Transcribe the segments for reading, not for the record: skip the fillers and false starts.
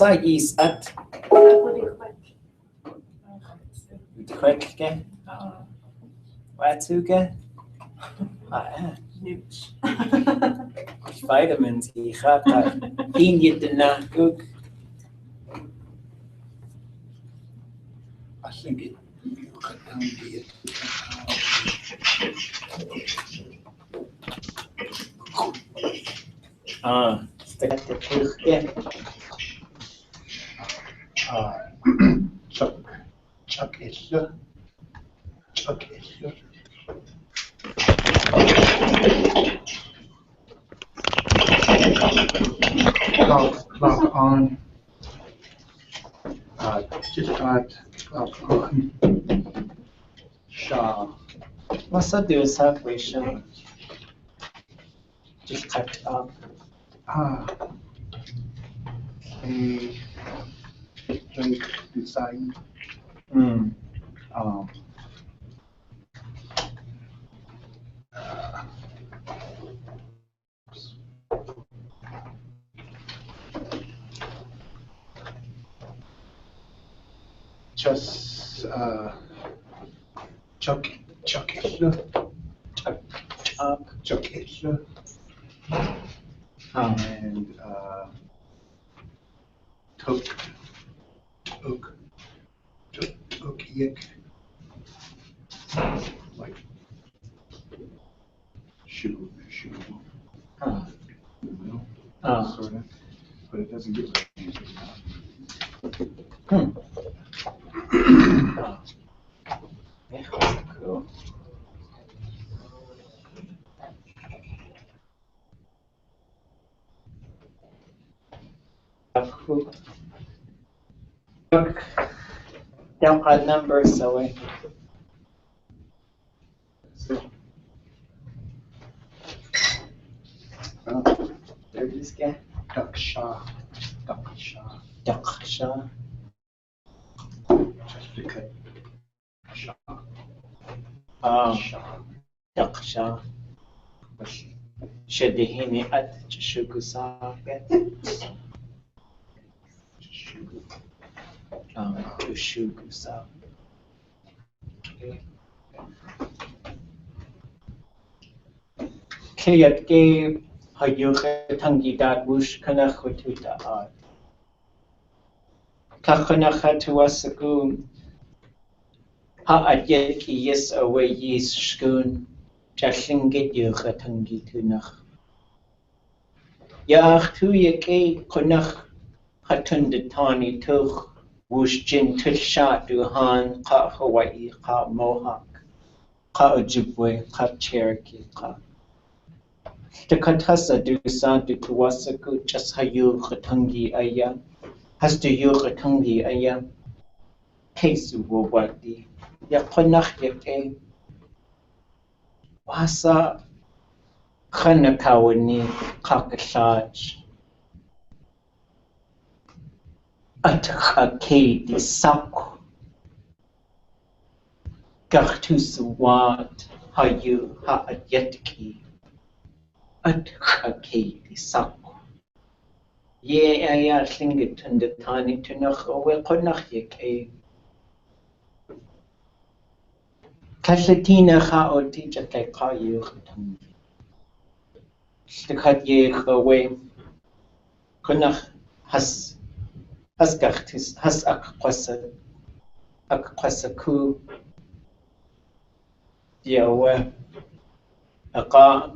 is at quick again. What's again? Vitamins he gaat in je daarna ook. I think it can be Stek de terug in. Chuck is clock on. Just add clock on. Shah. What's that do halfway show? Just cut up. A drink design. Just chuck it. And took yik, like shoe, sort of, but it doesn't get Cool. Don't add numbers away. There this guy. Daksha. Just because Shah. Daksha. Shadihini at Shukusa. Shukusa. Kayat gave Hayuka Tangidat Wush Kanachututa art. Kakhanachatuasakum Ha'adyaki yes away yis shkun Jashlingit Yuka Tangitunach. Yach tu yake Konach Hatunditani Tuch Wush Jin Tilshat Duhan Ka Hawaii Ka Mohawk Ka Ojibwe Ka Cherokee Ka. The Katasa do Santu Tuwasaku just Hayu Hatungi Aya. Has to you Hatungi Aya. Kesu Wawadi. Yakonach Yake. Wasa Khanakawani Kakashaj. Atakake di Saku. Gachtusuwat Hayu Ha'adyatki. Atakake di Saku. Ye aya Tlingit and the Tani Tunach away Konach Yake. Kashatina Hao teacher like Kayu Hatungi. Stikat ye away Konach has gachtis has akwasaku Yawe Aka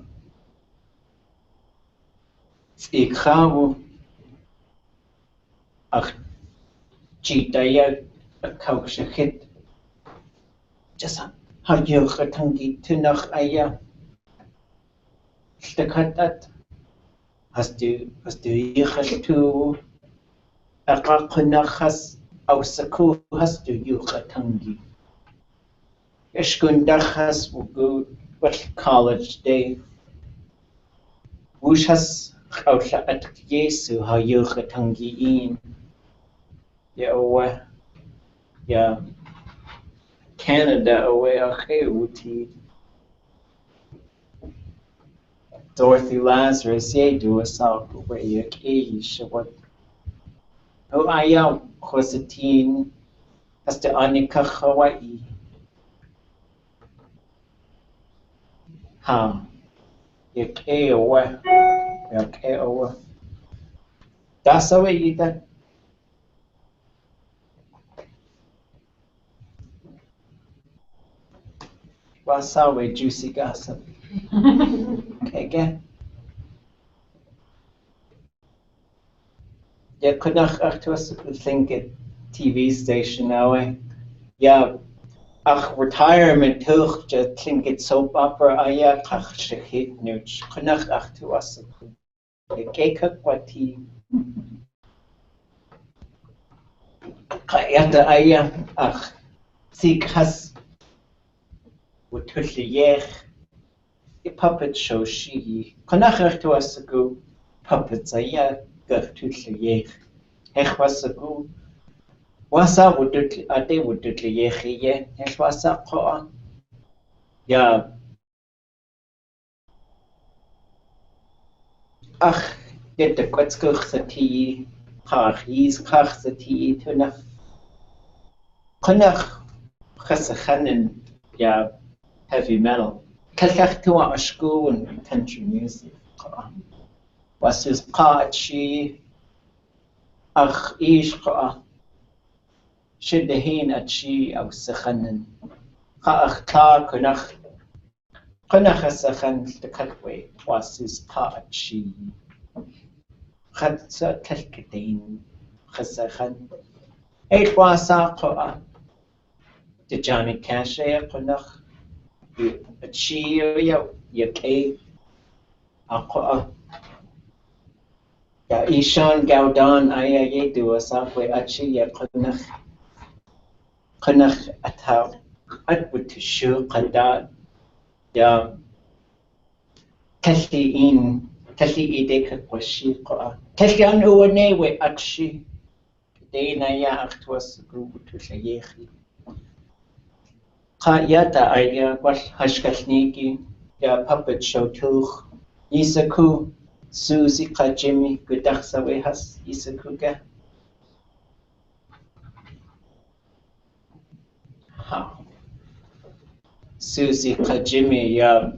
Ikawu Ach Chitaya Akaushakit just how you Hatungi Tunach Aya Stakatat has to Yichatu Akakunachas Ausaku has to Yuchatangi. Eshkundachas will go what college day. Wushas Kausha at Yesu how Yuchatangi in. Yeah, Canada away Wuti. Dorothy Lazarus, ye do a south away a what O ayaw Josetin has the Anika Hawaii. Ha. Yak eowa. Yak eowa. That's the way you done. What's our way, juicy gossip? Okay, again. Yeah, couldn't Tlingit TV station now. Yeah, retirement tuch the Tlingit soap opera. Aya kach shehit nuch. Couldn't us. The cake what tea. Kayata aya seek has would tush yech. The puppet show she. Couldn't to us go puppets. Aya got tush yech. Hech was a go. Wasa would do a day would do the yechi, and was a coa. Yeah. Ach, get the quetzkuch the tea, kach, he's kach the tea to enough. Kunach Chassachanin, yeah, heavy metal. Kalkach to a school and country music. Was his kachi, ach, ish koa. Should the heen at she of Sachanin. Kach, klar, kunach. Kunach the cutway was his kachi. Chatsa Kalkadine, Chasachan. Eight was a koa. The Johnny Cash, Kunach. A chi, yake. A koa. Ya Ishan Gaudan, Aya Yedu, a software achi, ya Kunach. Kunach atau. At would to show Kandat. Ya Kashi in. Kashi ideka kwashi koa. Kashi anu we akshi. Dana ya actwas group to Shayehi. Kayata aya was hashkashniki, ya puppet show tuch. Isaku, Susie Kajimi, Gudaksawe has Isakuga. Susie Kajimi, ya.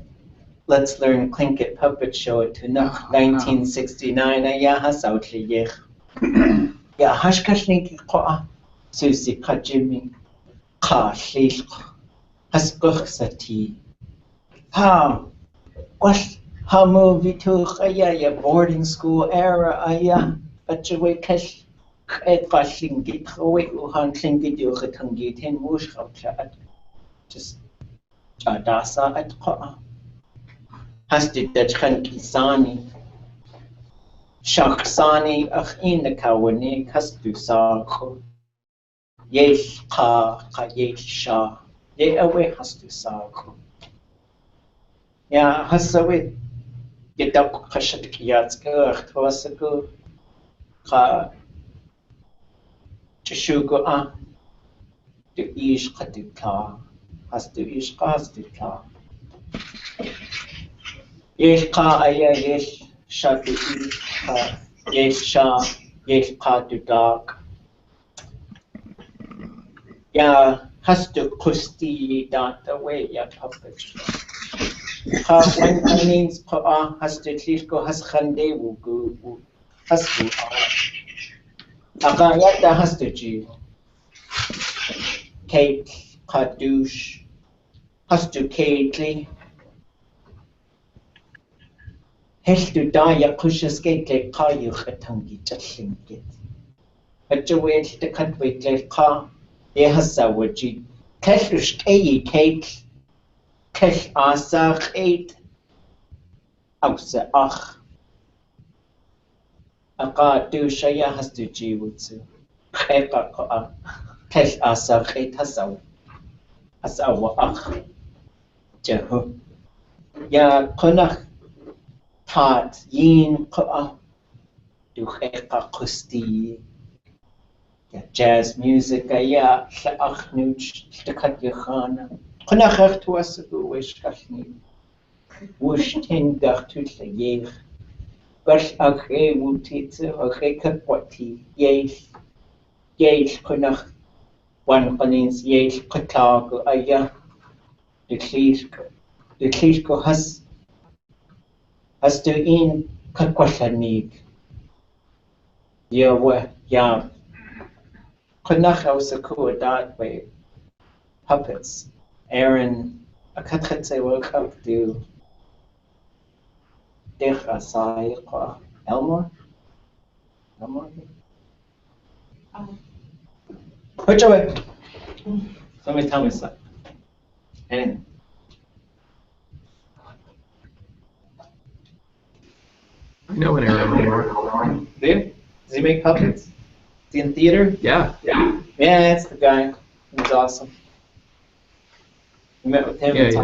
Let's learn Tlingit puppet show to 1969. Ya has out Shayech. Ya hashkashniki koa. Susie Kajimi. Ka shlish. Haskuchsati. How? What? How movie to ya boarding school era aya? But you wait cash. Et Tlingit. Wait, uhan Tlingit you Tlingit in wush chat. Just Jadasa at koa. Has the Dutch Kisani. Shaksani ach in the Kawani has to sako. Yesh ka yesh sha. Ye away has to sako. Ya hasawe. Ye dap kashat kiyatska ach twasaku. Ka Chishugo a. The ish kaduka. Has to ish has to ka. Yesh ka aya yesh shatu ish ka. Yesh sha yesh ka to dark. Ya has to kusti that away ya puppet. When means pa has to at least go has khande will go has to Agayata has to G. Kate Kadush has to Kately. Has to die a kushes gate like Kayu Hatangi Jashing it. But you wait the cut with like car. Ye has a woody. Kashush Kate. Kash Asach 8. Ausa Ach. Aka do Shaya has to G would say. Eka Ka. Kash Asach 8 has a. As our Ach. Jehu. Ya Konach. Part yin ka do eka kusti jazz music ya ach nuch takat yakhana kuna khar to asbu wish kashni wish ten gar tout la yer bash akhe wutit akhe kapwati yes Yale Kunach, one Conins, Yale Katago, Aya, the Klishko has to in Kakwashanig. Yeah, yeah. Kunach also cool that way. Puppets. Aaron, a Katratse woke up to Dich Asai Elmore? Elmore? Which way? Somebody tell me something. Anything. I know an Aaron. Do you? Does he make puppets? Is he in theater? Yeah. Yeah, that's the guy. He's awesome. We met with him and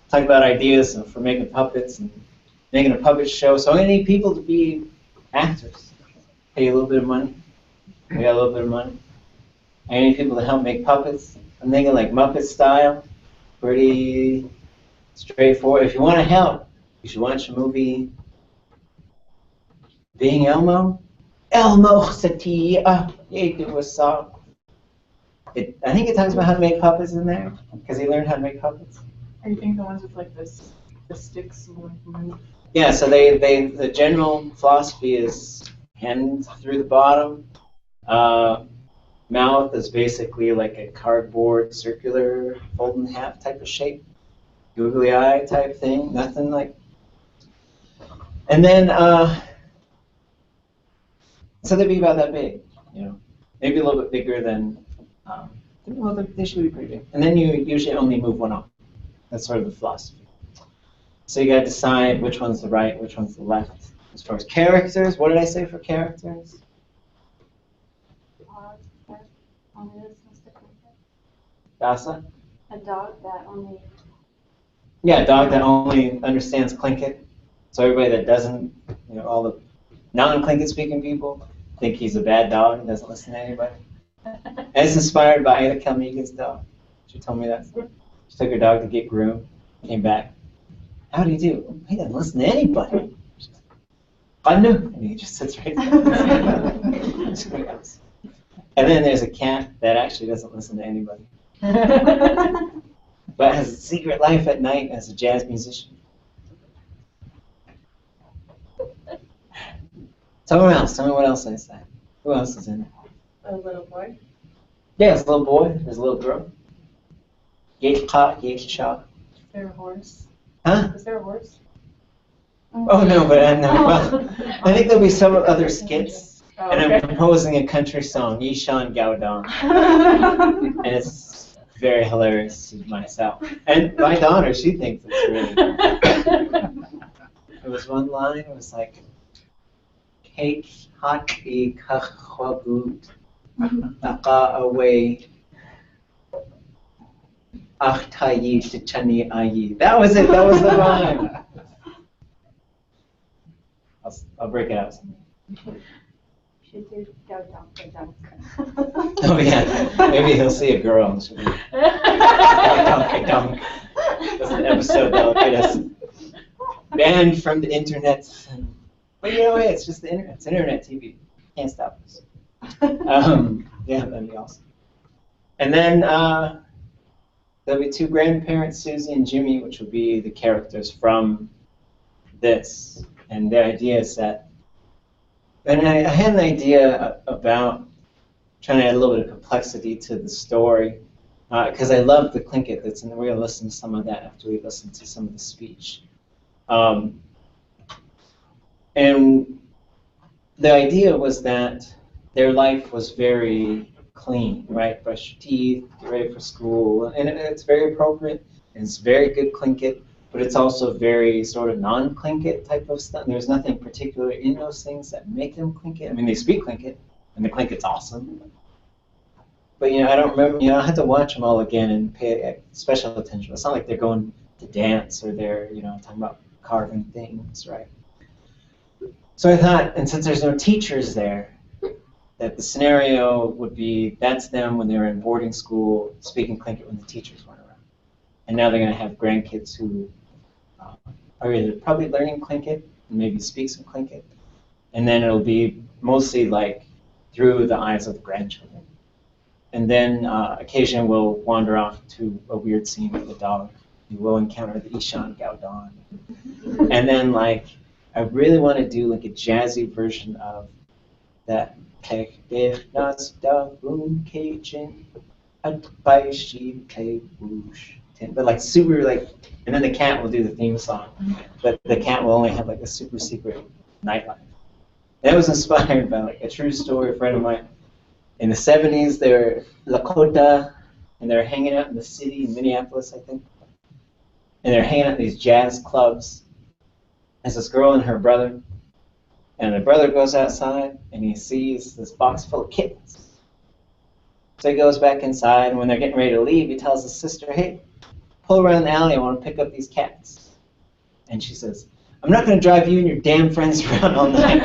talked about ideas for making puppets and making a puppet show. So I need people to be actors. Pay a little bit of money. We got a little bit of money. I need people to help make puppets. I'm thinking like Muppet style. Pretty straightforward. If you want to help, you should watch a movie, Being Elmo. Elmo Satia. I think it talks about how to make puppets in there, because he learned how to make puppets. Are you thinking the ones with like this, the sticks and like move? Yeah, so the general philosophy is hand through the bottom. Mouth is basically like a cardboard circular fold in half type of shape. Googly eye type thing, nothing like. And then, so they'd be about that big, maybe a little bit bigger than, well, they should be pretty big. And then you usually only move one arm. That's sort of the philosophy. So you got to decide which one's the right, which one's the left. As far as characters, what did I say for characters? Dasa? A dog that only... Yeah, a dog that only understands Tlingit. So everybody that doesn't, all the non-Tlingit speaking people think he's a bad dog and doesn't listen to anybody. And it's inspired by Ida Kalmiga's dog. She told me that. She took her dog to get groomed, came back. How do you do? He doesn't listen to anybody. I knew. And he just sits right there. And then there's a cat that actually doesn't listen to anybody, but has a secret life at night as a jazz musician. Someone else. Tell me what else I said. Who else is in it? A little boy. Yeah, there's a little boy. There's a little girl. Yeshka, Yeshcha. Is there a horse? Huh? Is there a horse? Oh no, but well, I think there'll be some other skits. Oh, And okay. I'm composing a country song, Yishan Gaudong. And it's very hilarious to myself. And my daughter, she thinks it's really. There was one line, it was like, Cake haki kachwabut, naqa away, achtayi tichani ayi. That was it, that was the line. I'll break it out. Should do go dunk. Oh yeah, maybe he'll see a girl and she'll be dunk. That's an episode that'll get us banned from the internet. But hey, it's just the internet. It's internet TV. Can't stop us. Yeah, that'd be awesome. And then there'll be two grandparents, Susie and Jimmy, which will be the characters from this. And the idea is that, and I had an idea about trying to add a little bit of complexity to the story, because I love the Tlingit that's in. We're going to listen to some of that after we listen to some of the speech. And the idea was that their life was very clean, right? Brush your teeth, get ready for school, and it's very appropriate. And it's very good Tlingit, but it's also very sort of non-Tlingit type of stuff. There's nothing particular in those things that make them Tlingit. I mean, they speak Tlingit, and the Tlingit's awesome. But I don't remember. I had to watch them all again and pay special attention. It's not like they're going to dance or they're talking about carving things, right? So I thought, and since there's no teachers there, that the scenario would be that's them when they were in boarding school speaking Tlingit when the teachers weren't around. And now they're going to have grandkids who are either probably learning Tlingit and maybe speak some Tlingit. And then it'll be mostly like through the eyes of the grandchildren. And then occasionally we'll wander off to a weird scene with the dog. We will encounter the Ishan Gaudon. And then like, I really want to do like a jazzy version of that. But like super like, and then the cat will do the theme song. But the cat will only have like a super secret nightlife. That was inspired by like a true story. A friend of mine in the 70s, they were Lakota, and they were hanging out in the city in Minneapolis, I think. And they're hanging out at these jazz clubs. There's this girl and her brother, and the brother goes outside and he sees this box full of kittens. So he goes back inside, and when they're getting ready to leave, he tells his sister, "Hey, pull around the alley, I want to pick up these cats." And she says, "I'm not going to drive you and your damn friends around all night."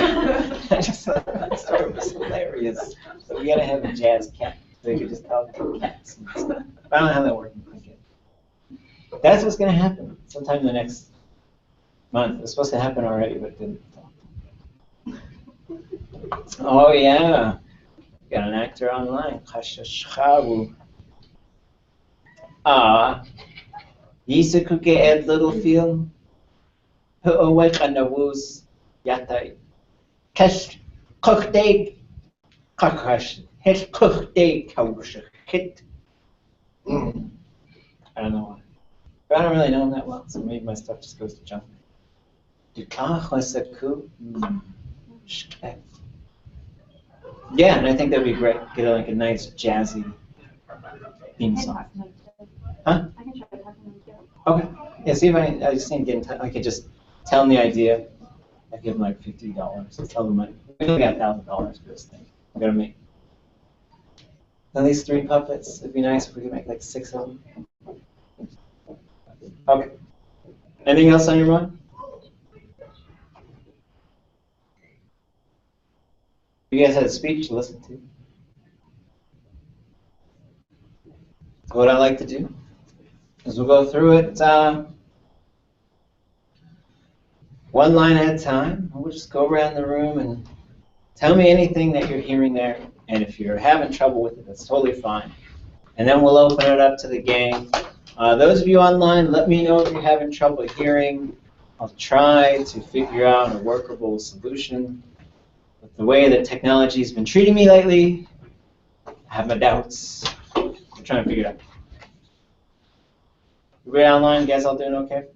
I just thought that story was hilarious. So we got to have a jazz cat. So you could just call it cats. I don't know how that works. That's what's going to happen sometime in the next month. It was supposed to happen already, but it didn't. Oh, yeah. Got an actor online. Yisakuke Ed Littlefield. Hu'awek Anawuz Yatai. Kash Kokdeg Kakash. Het Kokdeg Kaush. Hit. I don't know why. But I don't really know him that well, so maybe my stuff just goes to junk. Yeah, and I think that'd be great. Get like a nice jazzy theme song. Huh? I can try talking to them too. Okay. Yeah, see if I just need to get in touch. I could just tell them the idea. I give them like $50. Tell them we only got $1,000 for this thing. We're gonna make at least 3 puppets. It'd be nice if we could make like 6 of them. Okay. Anything else on your mind? You guys had a speech to listen to. So what I like to do is we'll go through it one line at a time. We'll just go around the room and tell me anything that you're hearing there. And if you're having trouble with it, that's totally fine. And then we'll open it up to the gang. Those of you online, let me know if you're having trouble hearing. I'll try to figure out a workable solution. With the way that technology has been treating me lately, I have my doubts. I'm trying to figure it out. Everybody online, you guys all doing okay?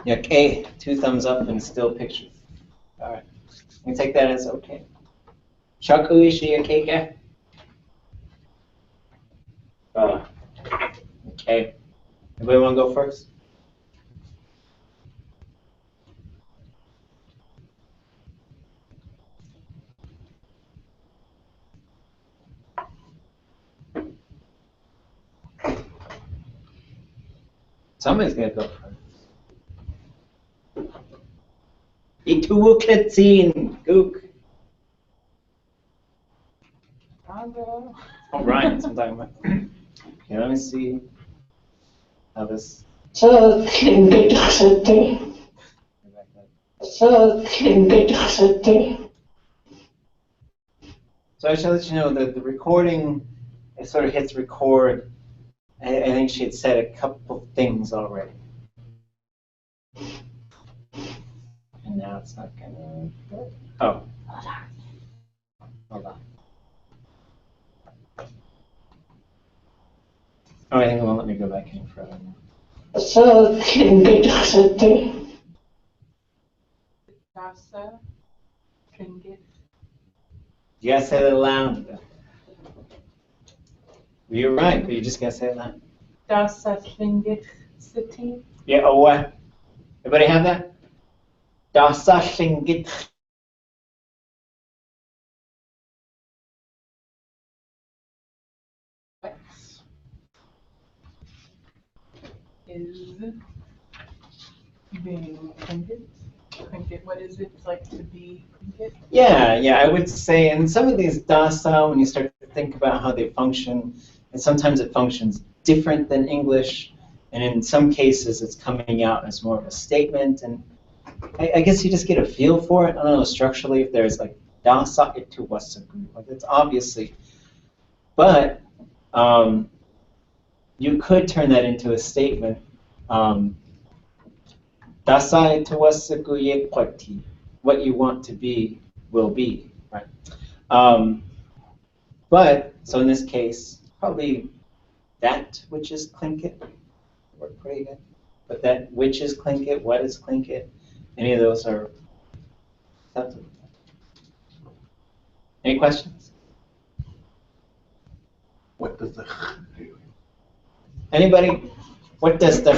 Yeah, okay, 2 thumbs up and still pictures. All right, you can take that as okay. Shaku ishi okay? Okay. Anybody want to go first? Somebody's gonna go first. Ituukletzin, Gook. Oh, Ryan, that's what I'm talking about. Okay, let me see how this. So Tlingit Linguistics. So Tlingit Linguistics. So I should let you know that the recording, it sort of hits record. I think she had said a couple things already. And now it's not gonna. Oh. Hold on. Oh, I think it won't let me go back any further now. So Tlingit Linguistics. Dasa, Tlingit. You gotta say that loud. You're right, but you just gotta say it loud. Dasa, Tlingit City. Yeah, oh what? Everybody have that? Dasa Tlingit. Is being Tlingit. Tlingit, what is it like to be Tlingit? Yeah, I would say, and some of these dasa, when you start to think about how they function, and sometimes it functions different than English, and in some cases it's coming out as more of a statement, and I guess you just get a feel for it. I don't know structurally if there's like dasa itu wasagu. Like it's obviously, but you could turn that into a statement. Dasa itu wasagu ye kwati. What you want to be will be, right? But so in this case, probably that which is Tlingit work pretty good. But that which is Tlingit, what is Tlingit, any of those are acceptable. Any questions? What does the do? Anybody? What does the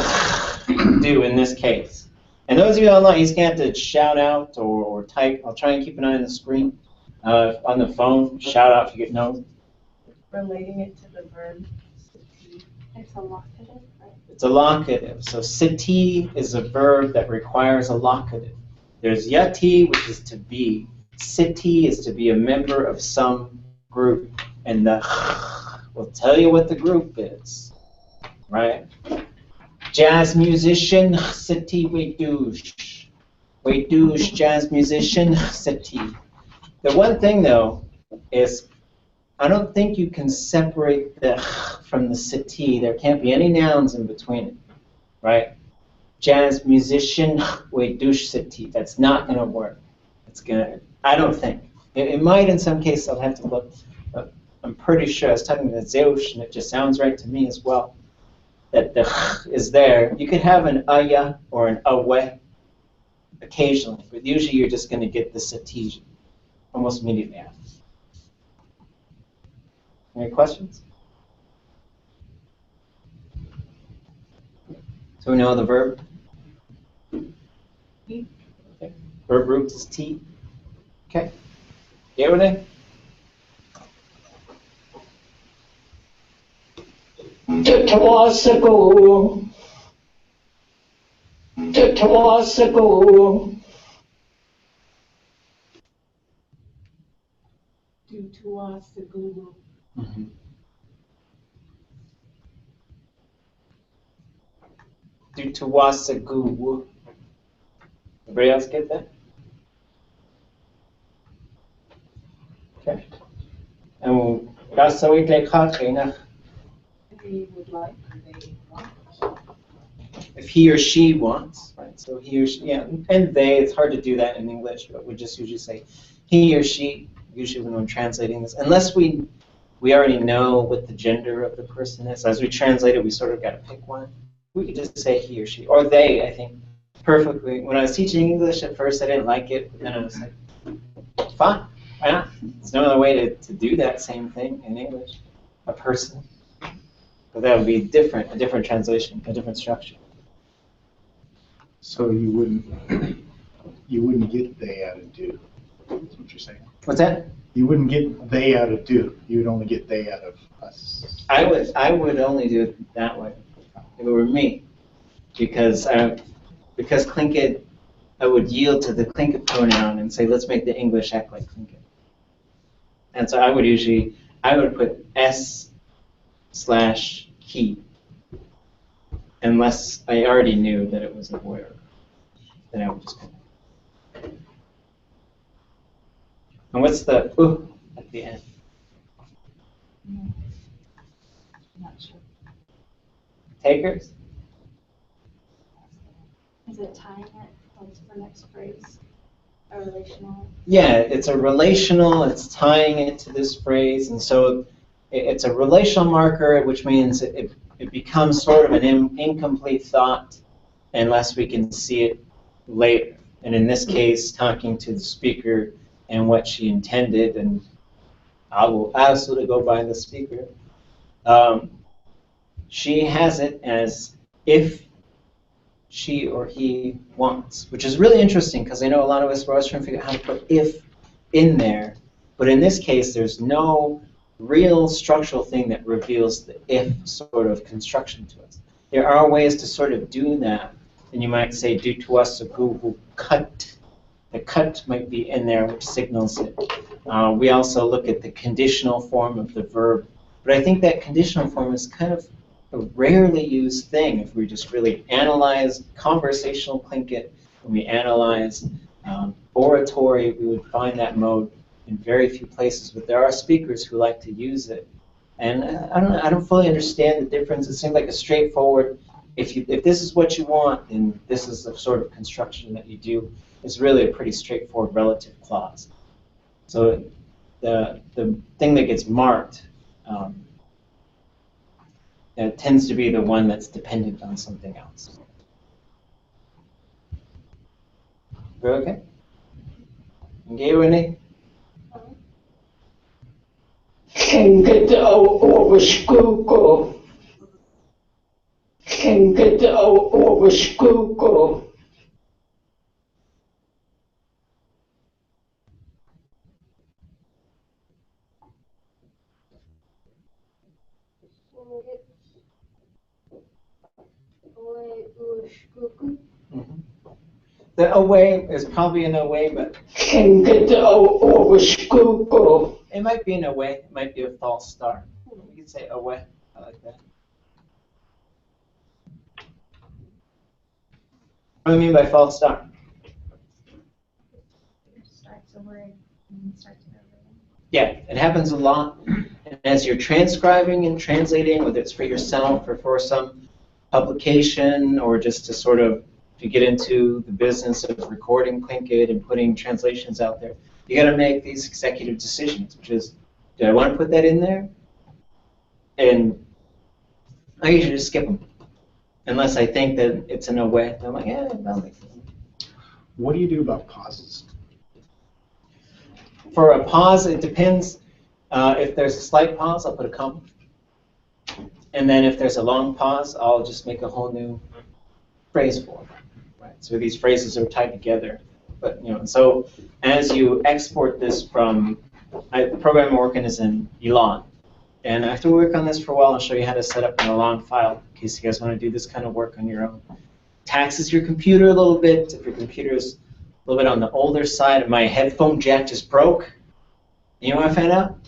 do in this case? And those of you online, you just have to shout out or type. I'll try and keep an eye on the screen. On the phone, shout out if you get no. Relating it to the verb. It's a locative, right? It's a locative. So siti is a verb that requires a locative. There's yati, which is to be. Siti is to be a member of some group. And the will tell you what the group is. Right? Jazz musician, siti wedush. Wedush, jazz musician, siti. The one thing, though, is I don't think you can separate the from the siti. There can't be any nouns in between it, right? Jazz musician, wedush siti. That's not going to work. It's gonna. I don't think. It might in some cases. I'll have to look. But I'm pretty sure. I was talking to Zeush, and it just sounds right to me as well. That the is there. You could have an aya or an awe occasionally, but usually you're just going to get the siti almost immediately after. Any questions? So we know the verb. Okay. Verb root is T. Okay. You with it? Twasago. Twasago. Due to us, the Google. Mm-hmm. Due to wasagu. Everybody else get that? Okay. And we'll They would like, they want. if he or she wants, right? So he or she, yeah, and they, it's hard to do that in English, but we just usually say he or she, usually when I'm translating this, unless we already know what the gender of the person is. As we translate it, we sort of got to pick one. We could just say he or she, or they, I think, perfectly. When I was teaching English at first, I didn't like it, but then I was like, fine, why not? There's no other way to do that same thing in English, a person. But that would be different, a different translation, a different structure. So you wouldn't get they out of do. That's what you're saying. What's that? You wouldn't get they out of do. You would only get they out of us. I would only do it that way if it were me, because Tlingit, I would yield to the Tlingit pronoun and say, let's make the English act like Tlingit. And so I would put S/he, unless I already knew that it was a boy or girl. Then I would just put it. And what's the at the end? I'm not sure. Takers? Is it tying it like to the next phrase? A relational? Yeah, it's a relational, it's tying it to this phrase, and so it's a relational marker, which means it becomes sort of an incomplete thought unless we can see it later. And in this case, talking to the speaker and what she intended, and I will absolutely go by the speaker. She has it as if she or he wants, which is really interesting because I know a lot of us were always trying to figure out how to put if in there, but in this case there's no real structural thing that reveals the if sort of construction to us. There are ways to sort of do that, and you might say due to us a who cut. The cut might be in there, which signals it. We also look at the conditional form of the verb, but I think that conditional form is kind of a rarely used thing if we just really analyze conversational Tlingit. when we analyze oratory, we would find that mode in very few places, but there are speakers who like to use it. And I don't fully understand the difference. It seems like a straightforward, if this is what you want, then this is the sort of construction that you do. It's really a pretty straightforward relative clause. So the thing that gets marked tends to be the one that's dependent on something else. We're okay? Okay, Renee? Tlingit Linguistics. Tlingit Linguistics. The away is probably an away, but Tlingit Linguistics. it might be an away. It might be a false start. You could say away. I like that. What do you mean by false start? Starts a word and starts another one. Yeah, it happens a lot. And as you're transcribing and translating, whether it's for yourself or for some publication or just to sort of, if you get into the business of recording Tlingit and putting translations out there, you got to make these executive decisions, which is, do I want to put that in there? And I usually just skip them, unless I think that it's an away. I'm like, yeah, that'll make sense. What do you do about pauses? For a pause, it depends. If there's a slight pause, I'll put a comma. And then if there's a long pause, I'll just make a whole new phrase for it. Right? So these phrases are tied together. But so as you export this from, the program I'm working is in Elan. And after we work on this for a while, I'll show you how to set up an Elan file in case you guys want to do this kind of work on your own. Taxes your computer a little bit. If your computer is a little bit on the older side, and my headphone jack just broke. You know what I found out?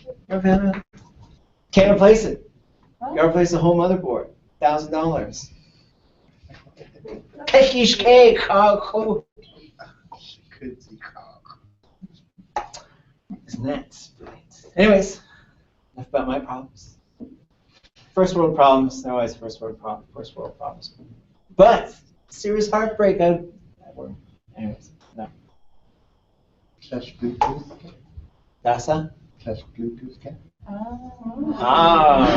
Can't replace it. You gotta replace the whole motherboard. $1,000. Techish cake. Isn't that brilliant? Anyways, enough about my problems. First world problems. They're always first world problems. But serious heartbreak. Anyways, no. Slash Bluetooth? Dasa? Slash Bluetooth? Ah.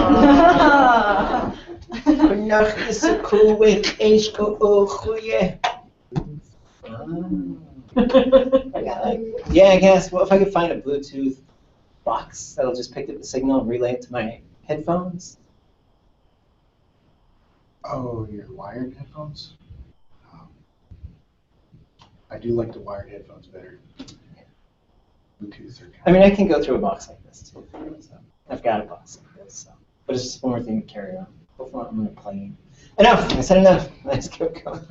Vannacht is een koeig eens goeie. Yeah, I guess. Well, if I could find a Bluetooth box that'll just pick up the signal and relay it to my headphones. Oh, your wired headphones? I do like the wired headphones better. Bluetooth are I mean, I can go through a box like this too. So I've got a box like this, so. But it's just one more thing to carry on. Hopefully I'm going to play. Enough! I said enough. Let's keep going.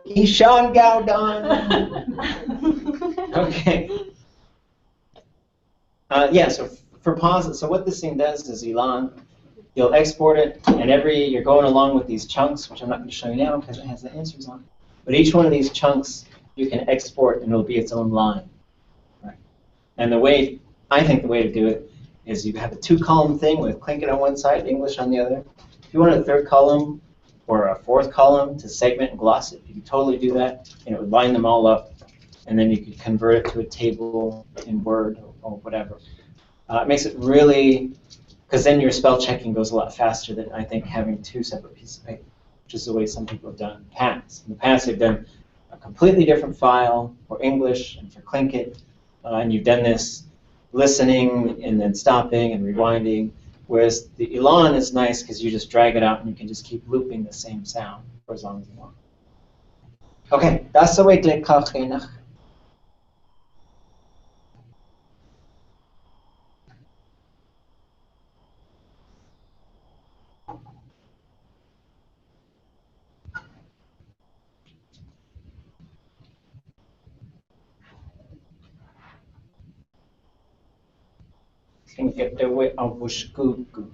Ishan Gaudan. Okay. Yeah, so for pause, so what this thing does is Elan, you'll export it, and you're going along with these chunks, which I'm not going to show you now because it has the answers on it. But each one of these chunks you can export, and it'll be its own line. Right. And I think the way to do it is you have a 2-column thing with Tlingit on one side, English on the other. If you want a 3rd column or a 4th column to segment and gloss it, you could totally do that, and it would line them all up, and then you could convert it to a table in Word or whatever. It makes it really, because then your spell checking goes a lot faster than I think having 2 separate pieces of paper, which is the way some people have done in the past. In the past, they've done a completely different file for English and for Tlingit, and you've done this listening and then stopping and rewinding, whereas the Elan is nice because you just drag it out and you can just keep looping the same sound for as long as you want. Okay, that's the way to kachinach. Can get the way of Wushkuku.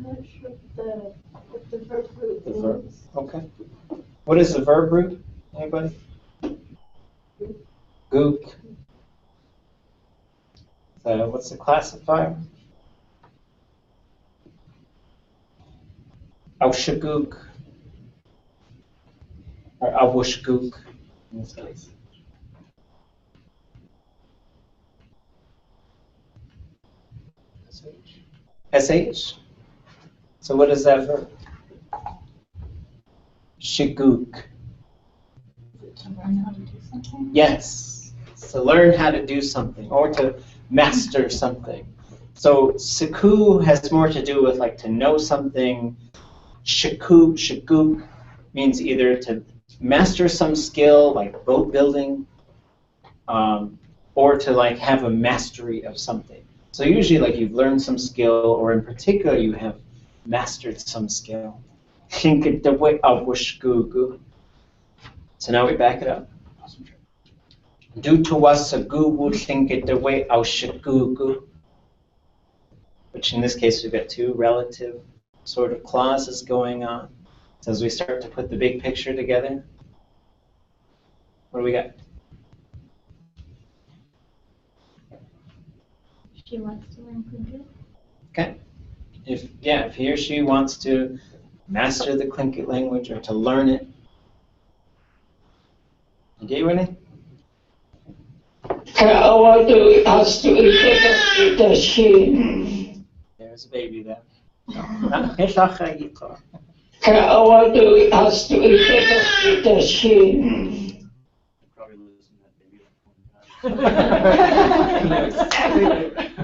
not sure what the verb root The verb. is. Okay. What is the verb root? Anybody? Gook. So what's the classifier? Aushaguk. Or awushguk in this case. SH. So what is that verb? Shiguk. To learn how to do something? Yes. To learn how to do something or to master something. So siku has more to do with like to know something. Shiguk means either to master some skill like boat building, or to like have a mastery of something. So usually like you've learned some skill, or in particular you have mastered some skill. So now we back it up. Which in this case we've got two relative sort of clauses going on. So as we start to put the big picture together, what do we got? She wants to learn Tlingit. Okay. If he or she wants to master the Tlingit language or to learn it. Okay, Winnie? Ka'awadu has to eat the she. There's a baby there. Ka'awadu has to eat the she. Probably listen to that baby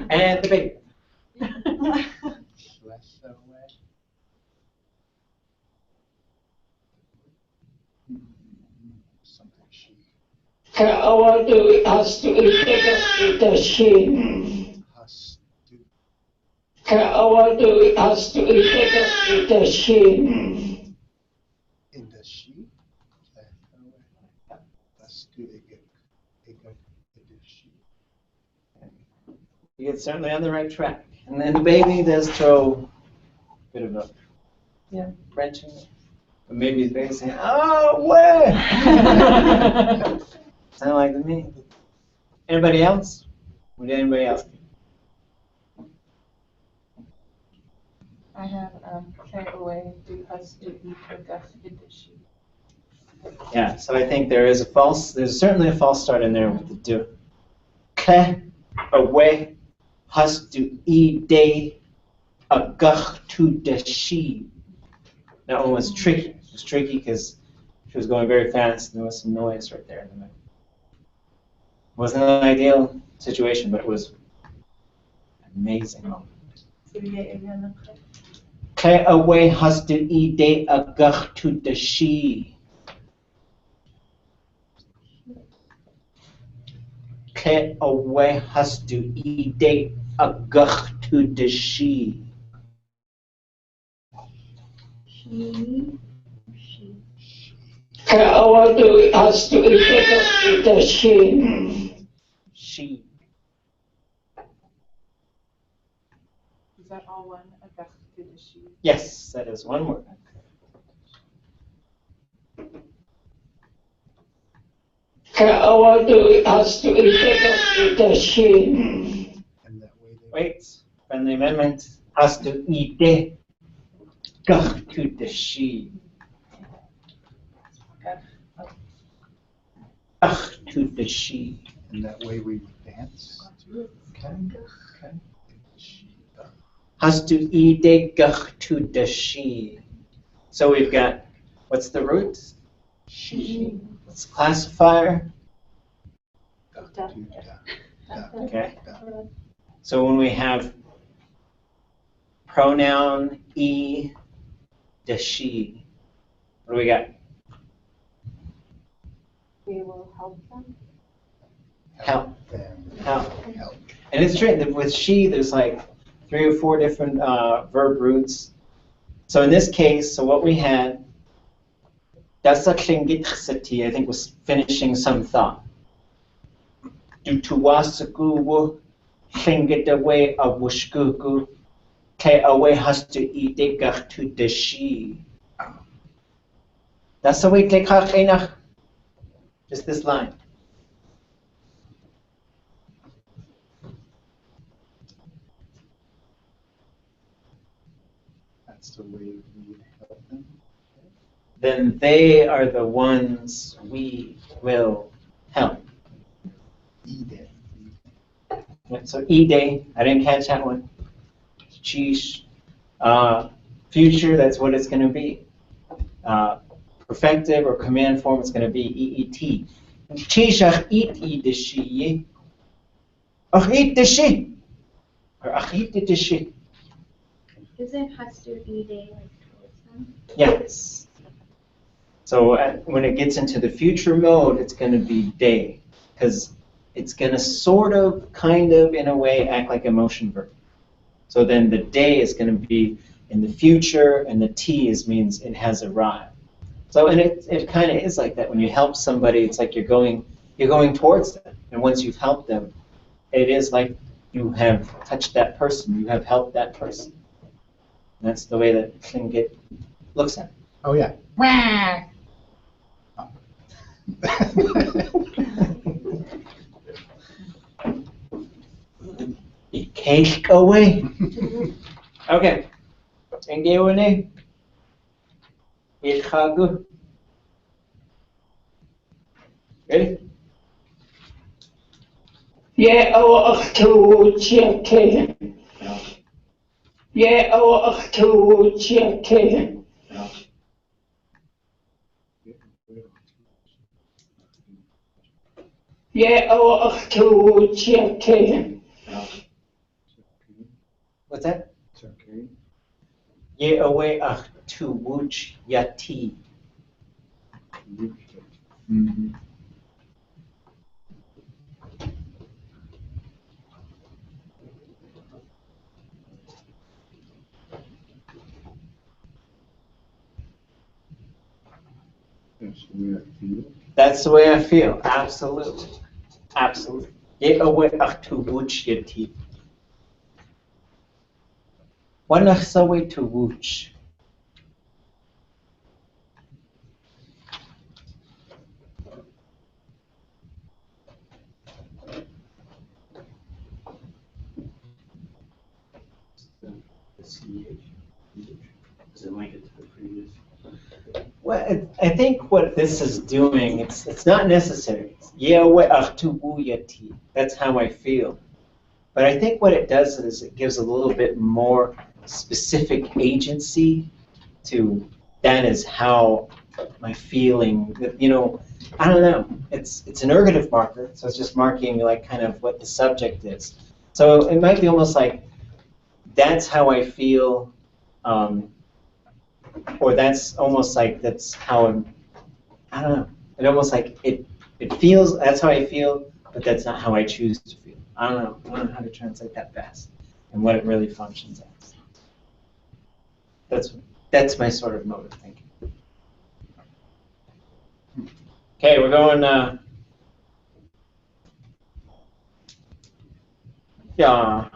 And the baby. Something she. Ka'awadu has to eat the she. Has to. Ka'awadu has to eat the she. In the she. Has to egg the she. You're certainly on the right track. And then the baby does throw a bit of a wrenching. But maybe the baby's saying, oh, where? Sound like to me. Anybody else? Would anybody else? I have away do us to eat or gaf idishi. Yeah, so I think there's certainly a false start in there with the do. Kle, away, has to day, agach to the she. That one was tricky. It was tricky because she was going very fast and there was some noise right there in the middle. It wasn't an ideal situation, but it was amazing. Kle away, has to day, agach to the she. Kle away, has to day, agach to the she. Ka'awadu has to eat the she. She. Is that all one? A gaf idishi. Yes, that is one word. Ka'awadu has to eat the she. And that way they. Wait, friendly amendment. Has to ide, gach to the she. Gach to the she. And that way we would dance. Okay. Okay. She. Has to ide, gach to the she. So we've got, what's the root? She. What's the classifier? Okay. So when we have pronoun e, the she, what do we got? We will help them. Help. Them. Help. Help. And it's true that with she, there's like 3 or 4 different verb roots. So in this case, so what we had, that's a Tlingit Linguistics, I think, was finishing some thought. Du tuwasagu Tlingit away of wushkuku. Ke awe has to eat the gach to the she. That's the way take hach. Just this line. That's the way we would help them. Then they are the ones we will help. Ide. Yeah, so ide, I didn't catch that one. Chish. Future, that's what it's going to be. Perfective or command form, it's going to be eet. Chishach eat idishi. Ach eat dishi. Or ach eat dishi. Isn't has to be day like towards them? Yes. So when it gets into the future mode, it's going to be day, because it's going to sort of, kind of, in a way, act like a motion verb. So then the day is going to be in the future, and the T means it has arrived. So and it kind of is like that. When you help somebody, it's like you're going towards them, and once you've helped them, it is like you have touched that person, you have helped that person. And that's the way that Tlingit looks at it. Oh, yeah. Take away. Okay. Engewene. Ichagu. Ready? Yeah, our Achtucheke. Yeah, our Achtucheke. Yeah, our Achtucheke. What's that? It's okay. Ye away ach to wuch yati. Mm-hmm. That's the way I feel. That's the way I feel. Absolutely. Absolutely. Ye away ach to wuch yati. Wanach sawe to wuch. The CH. Does it link it to the previous? Well, I think what this is doing, it's not necessary. Ye away ach to wu yati. That's how I feel. But I think what it does is it gives a little bit more specific agency to that is how my feeling, I don't know. It's an ergative marker, so it's just marking like kind of what the subject is. So it might be almost like that's how I feel, or that's almost like that's how I don't know. It almost like it feels, that's how I feel, but that's not how I choose to feel. I don't know how to translate that best and what it really functions as. That's my sort of mode of thinking. Okay, we're going, yeah.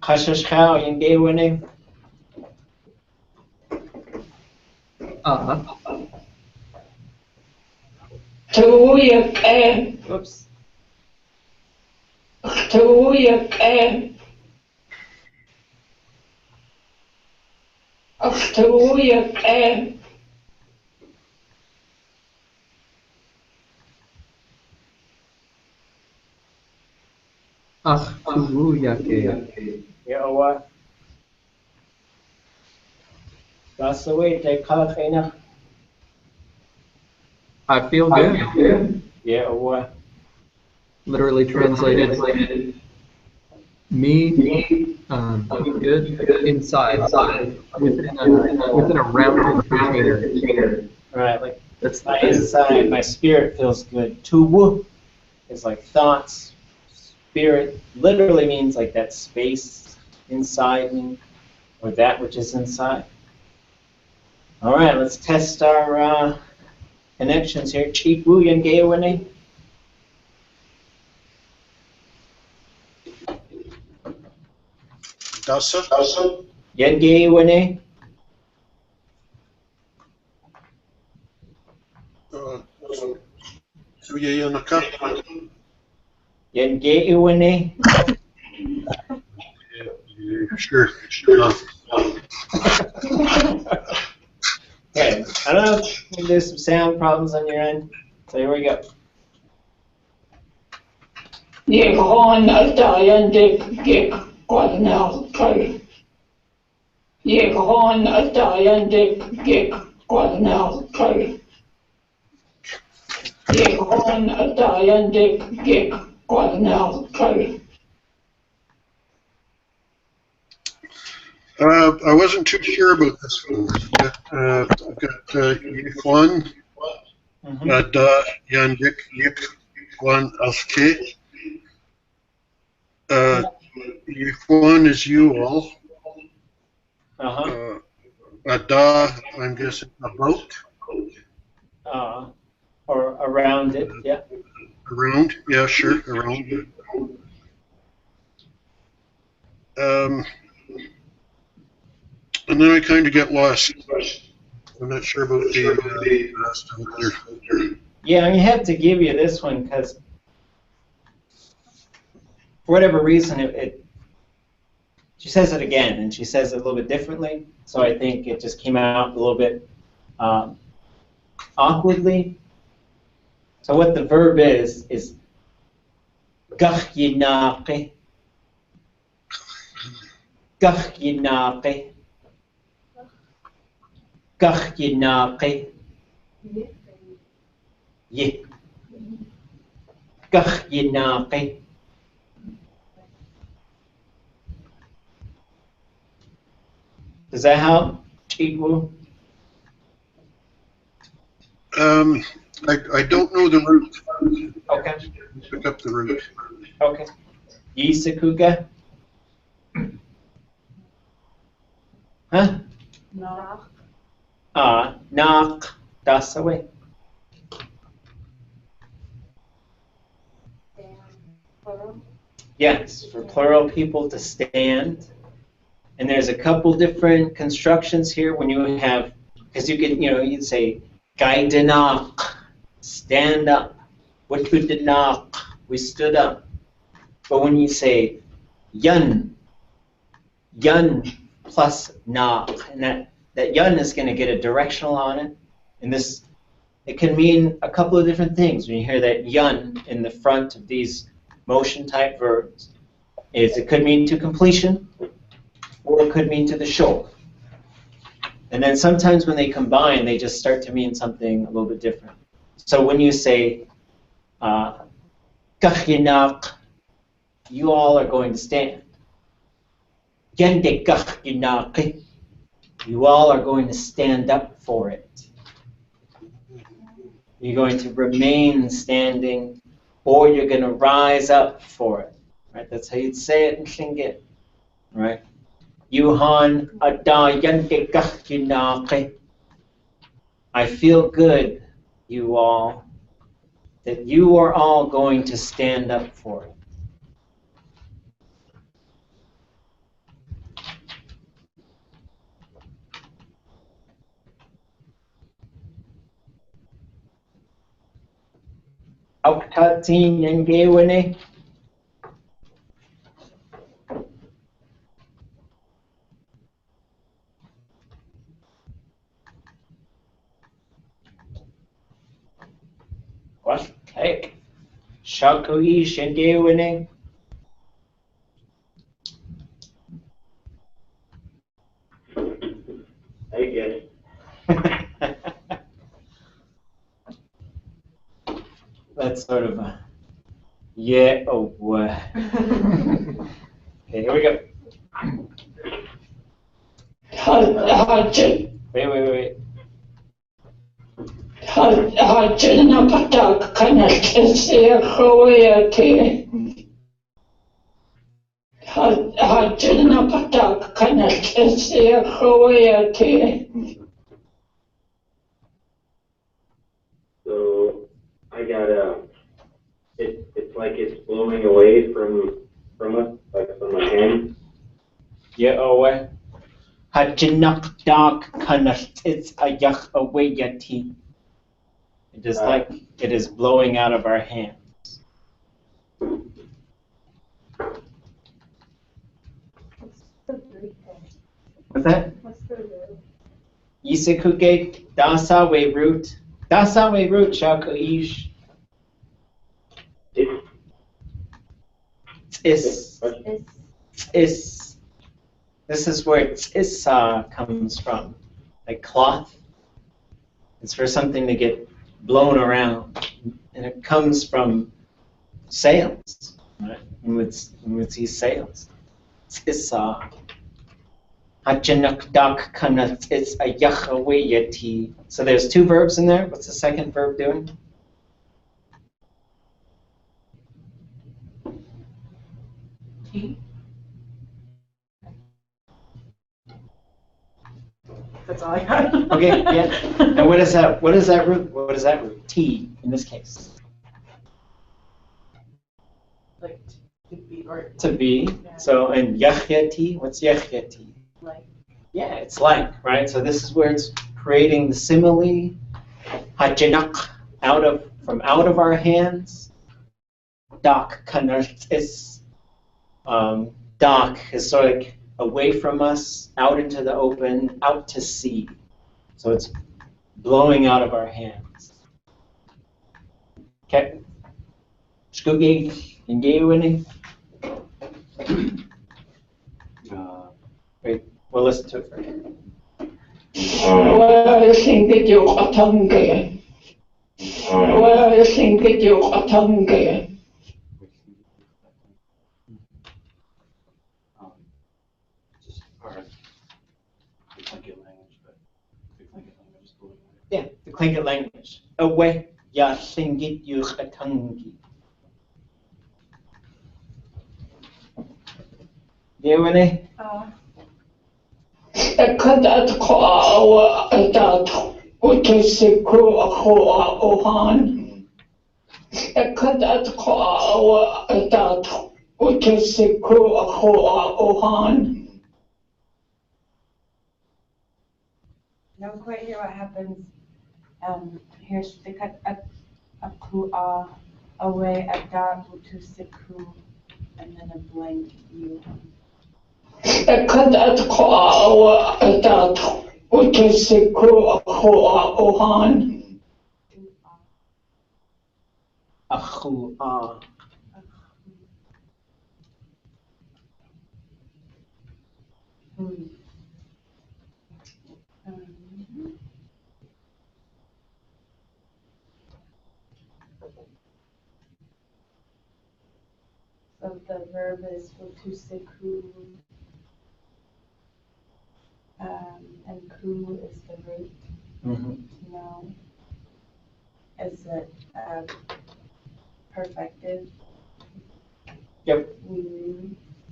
Khashashkha yingewane. Achtucheke. Oops. Achtucheke. Achtucheke. Ach, Tuyake. Yawa. That's the way they call it. I feel good. Yawa. Literally translated, me, good, inside, within a rounded container. Right, like That's my inside, my spirit feels good. Tuwu is like thoughts. Spirit literally means like that space inside me, or that which is inside. All right, let's test our connections here. Chiku and Geowane. Tasa? Yenge wane. Suya Yanaka? Yenge wane. Sure. Okay, I don't know if there's some sound problems on your end. So here we go. Yeghon atayandik gik kwanalkai. Yeghon atayandik gik kwanalkai. Yeghon atayandik gik kwanalkai. I wasn't too sure about this one. I've got Yikwan, Da Yandik Yikwan Alske. Yikwan is you all. Da, I'm guessing about. Or around it, yeah. Around, yeah, sure, around. And then I kind of get lost. I'm not sure about the rest of it there. Yeah, I have to give you this one because for whatever reason, she says it again, and she says it a little bit differently. So I think it just came out a little bit awkwardly. So what the verb is gach yinaqi, gach yinaqi, gach yinaqi, ye, gach yinaqi. Does that help, Chigu? I don't know the root. Okay. Pick up the root. Okay. Yisakuga? Huh? No. Nak. That's the way. Plural. Yes, for plural people to stand. And there's a couple different constructions here when you have, because you can, you'd say, gaidanak, stand up. Watudanak, we stood up. But when you say yun plus nak, and that yun is going to get a directional on it. And this, it can mean a couple of different things when you hear that yun in the front of these motion type verbs. It could mean to completion, or it could mean to the shoulder. And then sometimes when they combine, they just start to mean something a little bit different. So when you say, kachinak, you all are going to stand. Yende kachinak, you all are going to stand up for it. You're going to remain standing, or you're going to rise up for it. Right? That's how you'd say it in Tlingit. Right? Yuhan ada yende kachinak. I feel good, you all, that you are all going to stand up for it. Auktatin yengewane. What? Hey. Shakui yengewane. I get it. That's sort of a yeah, oh, okay, here we go. Wait. Hajanapatak kanatesiyakawayate. Hajanapatak kanatesiyakawayate. So I got it's like it's blowing away from us, like from my hand. Ye'owe. Hajinak dak kanatits ayach awayati. It is like it is blowing out of our hands. What's that? What's the verb? Isikuge dasawe root. Dasawe root shakuish. Is. Is. This is where tsisa comes from. Like cloth. It's for something to get blown around. And it comes from sails. Right? When we see sails. Tsisa. So there's two verbs in there. What's the second verb doing? T. That's all I got. Okay, yeah. And what is that? What is that root? What is that root? T in this case. Like to be or To be. Yeah. So and yachyati. What's yachyati? like. Yeah, it's like, right? So this is where it's creating the simile. Hajanak, from out of our hands. Dak kanartis. Dak is sort of like away from us, out into the open, out to sea. So it's blowing out of our hands. Okay. Shkugi, Ngewini. Wait, we'll listen to it first. Well, think it you atonge. Well, think it you atonge. Just part of the Tlingit language, but the Tlingit language is blowing away. Yeah, the Tlingit language. Away, ya Tlingit yuchatangi. Ngewini. Kadat kwa adat utisiku akua ohan. Kadat kwa adat utisiku akua ohan. I don't quite hear what happens. Here's the cut a away a dot to siku and then a blank U. Kadat kwa adat utisiku akua ohan. Achu ah. So the verb is utusiku, and ku is the root. Mm-hmm. No. Is it perfected? Yep.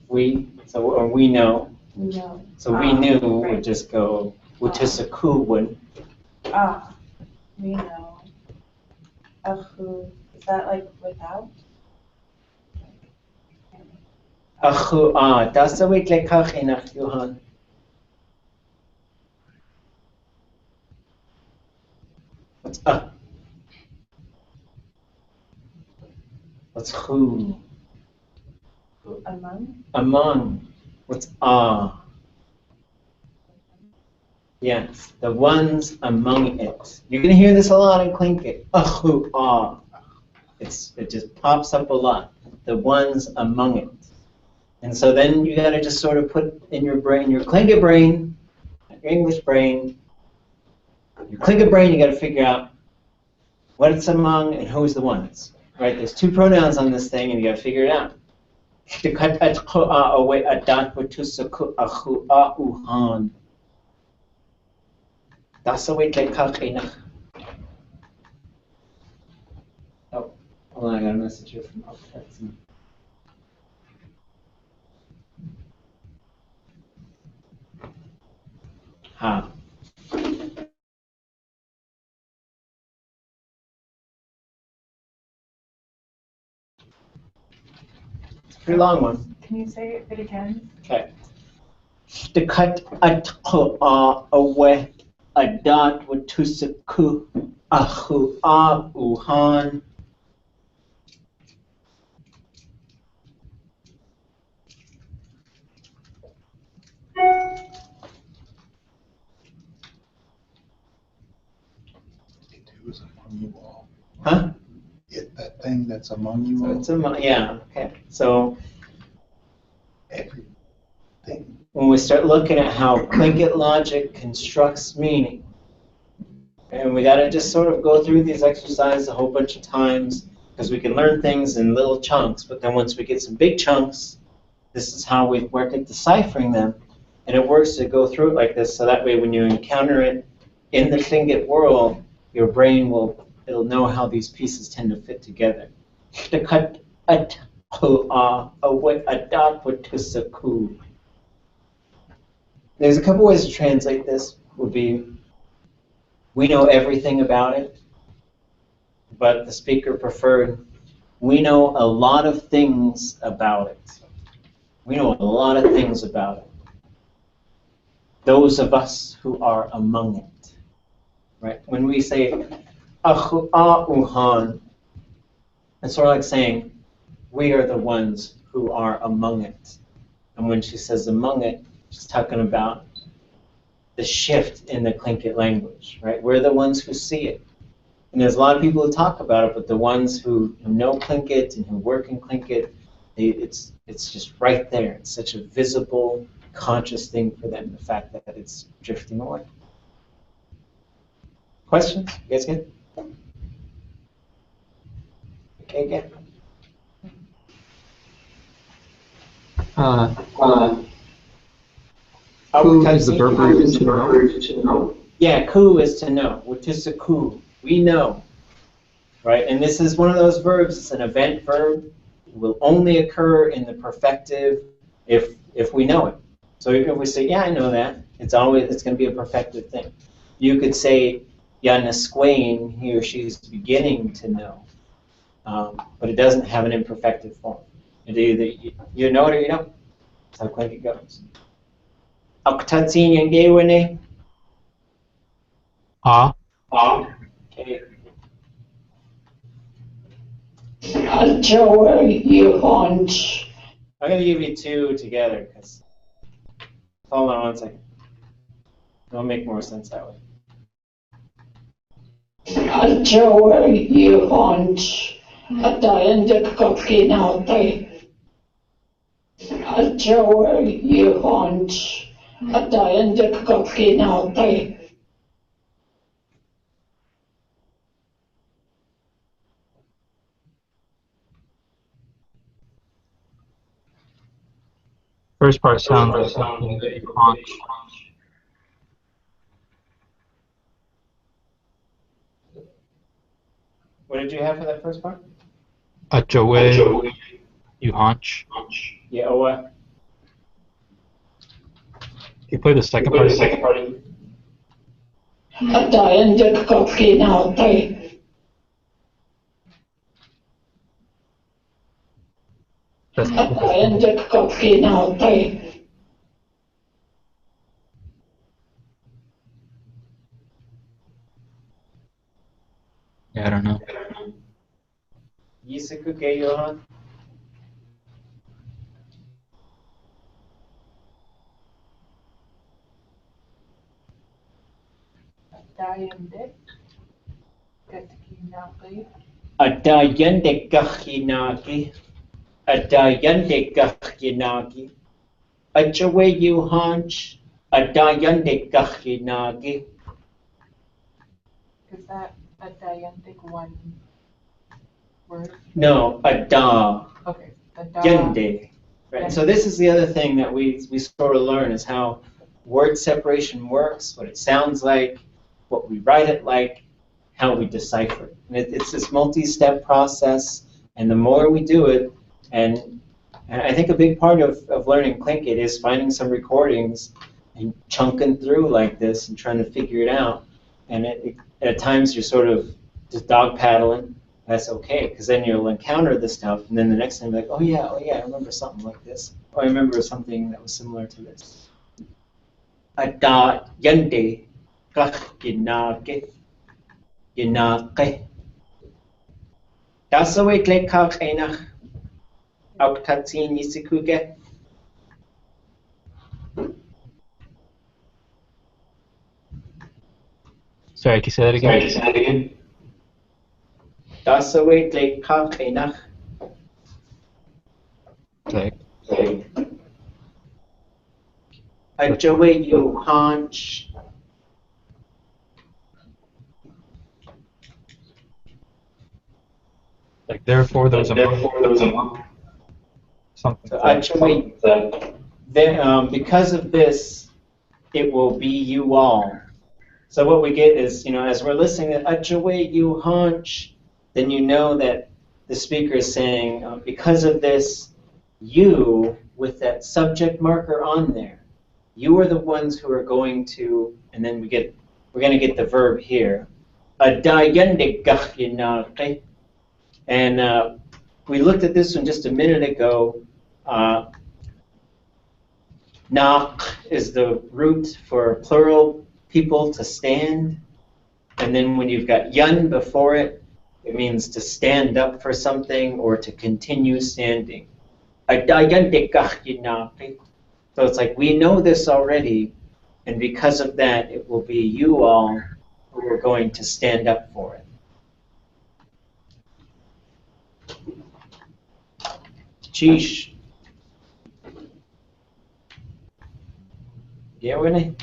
We So we know. know. So we knew Right. would just go utisaku would. We know. Achu, is that like without? Achu ah. Das so wie lekach inach Johann. What's What's who? Among? Among. What's Yes, the ones among it. You're gonna hear this a lot in Tlingit. Achu ah. It just pops up a lot. The ones among it. And so then you gotta just sort of put in your brain, your Tlingit brain, your English brain, your Tlingit brain, you gotta figure out what it's among and who's the ones. Right? There's two pronouns on this thing and you gotta figure it out. That's the way to Oh, hold on, I got a message here from Alfredson. Ha. It's a pretty long one. Can you say it again? Okay. The cut at away a dot with tusaku ahu uhan. It was among you all. Huh? That thing that's among you So all. it's yeah, okay. So Everything. when we start looking at how Tlingit logic constructs meaning, and we got to just sort of go through these exercises a whole bunch of times because we can learn things in little chunks, but then once we get some big chunks, this is how we work at deciphering them. And it works to go through it like this, so that way when you encounter it in the Tlingit world, your brain it'll know how these pieces tend to fit together. There's a couple ways to translate this. Would be, we know everything about it, but the speaker preferred, we know a lot of things about it. We know a lot of things about it. Those of us who are among it, right? When we say uhan, it's sort of like saying we are the ones who are among it. And when she says among it, she's talking about the shift in the Tlingit language, right? We're the ones who see it. And there's a lot of people who talk about it, but the ones who know Tlingit and who work in Tlingit, it's just right there. It's such a visible, conscious thing for them, the fact that it's drifting away. Questions? You guys good? Okay, again. Ku is the verb to know. Yeah, ku is to know. What is a ku? We know. Right? And this is one of those verbs, it's an event verb. It will only occur in the perfective if we know it. So if we say, yeah, I know that, it's going to be a perfective thing. You could say, Yanasquain, he or she is beginning to know. But it doesn't have an imperfective form. It either you know it or you don't. That's how quick it goes. Aktatsin yangewane? Okay. Joey, you want. I'm going to give you two together because, hold on one second. It'll make more sense that way. Joey, you want. At the end of cooking out there. Joey, you want. At the end of cooking out there. First part sounds like something that you haunch. What did you have for that first part? A joe, you haunch. Yeah, oh what? You play the second part. At the end of cooking out there. At the end of cooking out there. Yeah, I don't know. Yisukuke Johan? Adayandekachinaki. Adayandekachinaki. Achawe Yuhanch. Adayandekachinaki. Is that a diantic one word? No, ada. Okay, the da. Yende. Right. So this is the other thing that we sort of learn is how word separation works, what it sounds like, what we write it like, how we decipher it. And it's this multi-step process, and the more we do it, and I think a big part of learning Tlingit is finding some recordings and chunking through like this and trying to figure it out. And at times you're sort of just dog paddling. That's okay, because then you'll encounter this stuff, and then the next time you're like, oh yeah, I remember something like this. Or I remember something that was similar to this. ada yande kah yinake yinake. Das away klek kach enach auktatin yisikuge. Sorry, can you say that again? Das away klek kach enach. Okay. Ajowe you hunch. Like therefore there was a something. So ajowe, then because of this, it will be you all. So what we get is, as we're listening to ajowe you hunch, then you know that the speaker is saying, because of this, you, with that subject marker on there, you are the ones who are going to, and then we're going to get the verb here. And we looked at this one just a minute ago. Nak is the root for plural people to stand. And then when you've got yun before it, it means to stand up for something or to continue standing. So it's like we know this already, and because of that, it will be you all who are going to stand up for it. Sheesh. Yeah, Renee?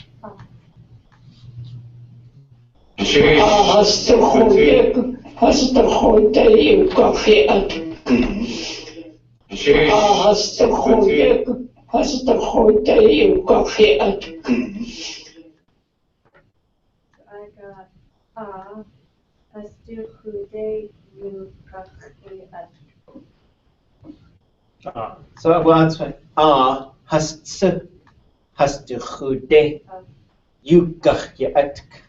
So well, that's fine. Has de chude yugach je atk.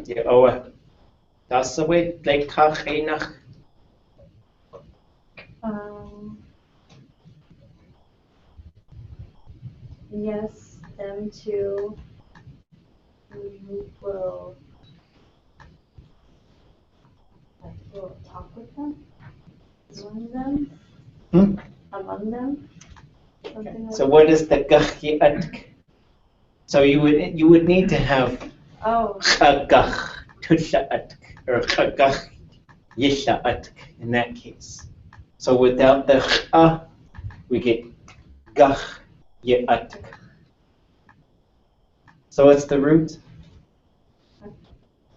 Ja, oh, das so weit gleich kach nach. Yes, them too. You will talk with them? Among them? Among them? Something So like what is the gach je atk? So you would need to have chagach tusha atk or chagach yisha atk in that case. So without the ch, we get gach ye atk. So what's the root?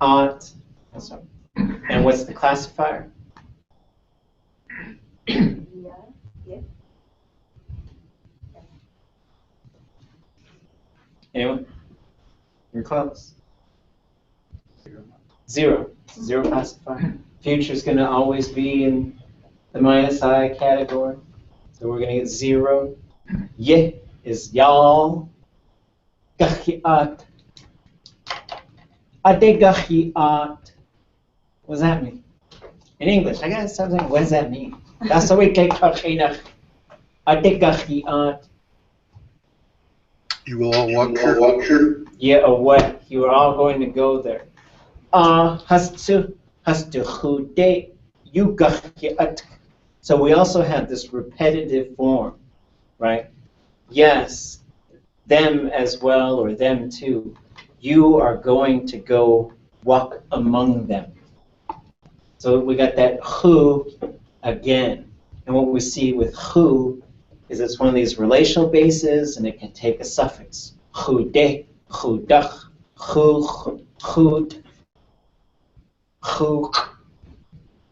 At. And what's the classifier? Anyone? You're close. Zero. Zero classifier. Future's going to always be in the minus I category. So we're going to get 0. Ye is y'all. Gachiat. Adegachiat. What does that mean? In English, I gotta start saying, what does that mean? That's the way Kachinach. Adegachiat. You will all walk here? Yeah, or what? You are all going to go there. Hastu chude yugachiat. So we also have this repetitive form, right? Yes, them as well, or them too. You are going to go walk among them. So we got that who again. And what we see with who is it's one of these relational bases, and it can take a suffix. Chude, chudach, chu, chud, chu.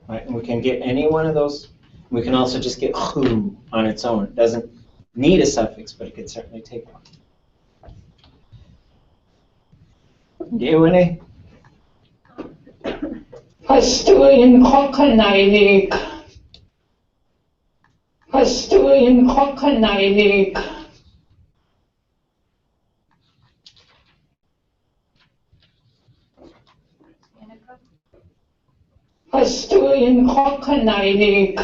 Right, and we can get any one of those. We can also just get who on its own. It doesn't need a suffix, but it could certainly take one. G-O-N-A? Pastuin Hokanainik. Pastuin Hokanainik. Hast du in Hockeneinig?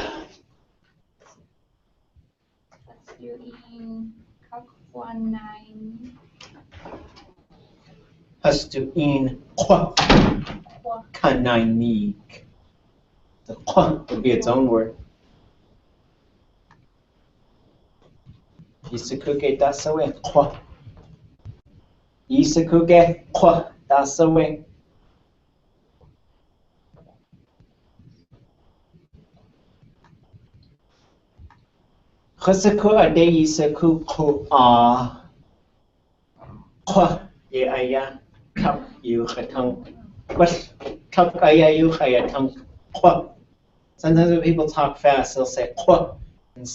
Hast du ihn Kakwanein? Hast du ihn kwa kanainig? The kwa would be its own word. Isakuge dasawe kwa. Isakuge kwa dasawe. Khasaku ade isaku ku a. Kwa ye aya kap yu khatang. But kap aya yu khayatang kwa. Sometimes when people talk fast, they'll say kwa and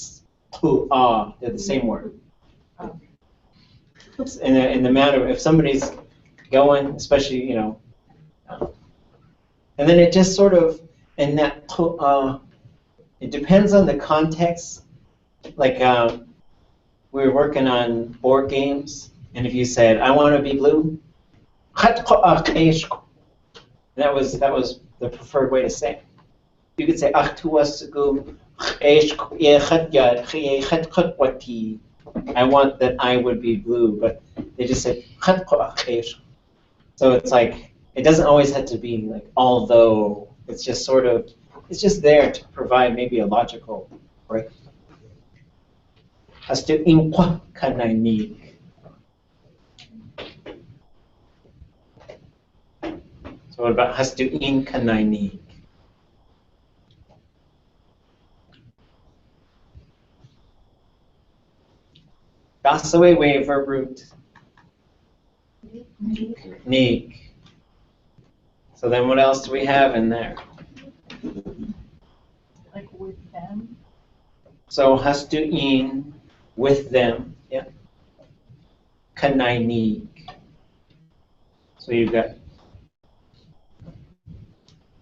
ku a. They're the same word. In the matter, if somebody's going, especially, and then it just sort of, in that, it depends on the context. Like, we were working on board games, and if you said, I want to be blue, that was the preferred way to say it. You could say, I want that I would be blue, but they just said, so it's like, it doesn't always have to be like, although, it's just sort of, it's just there to provide maybe a logical break. So what about hastu'in kanainig? That's the way verb root. Nig. So then what else do we have in there? Like with them. So hastu'in, with them, yeah. Kanainig. So you've got,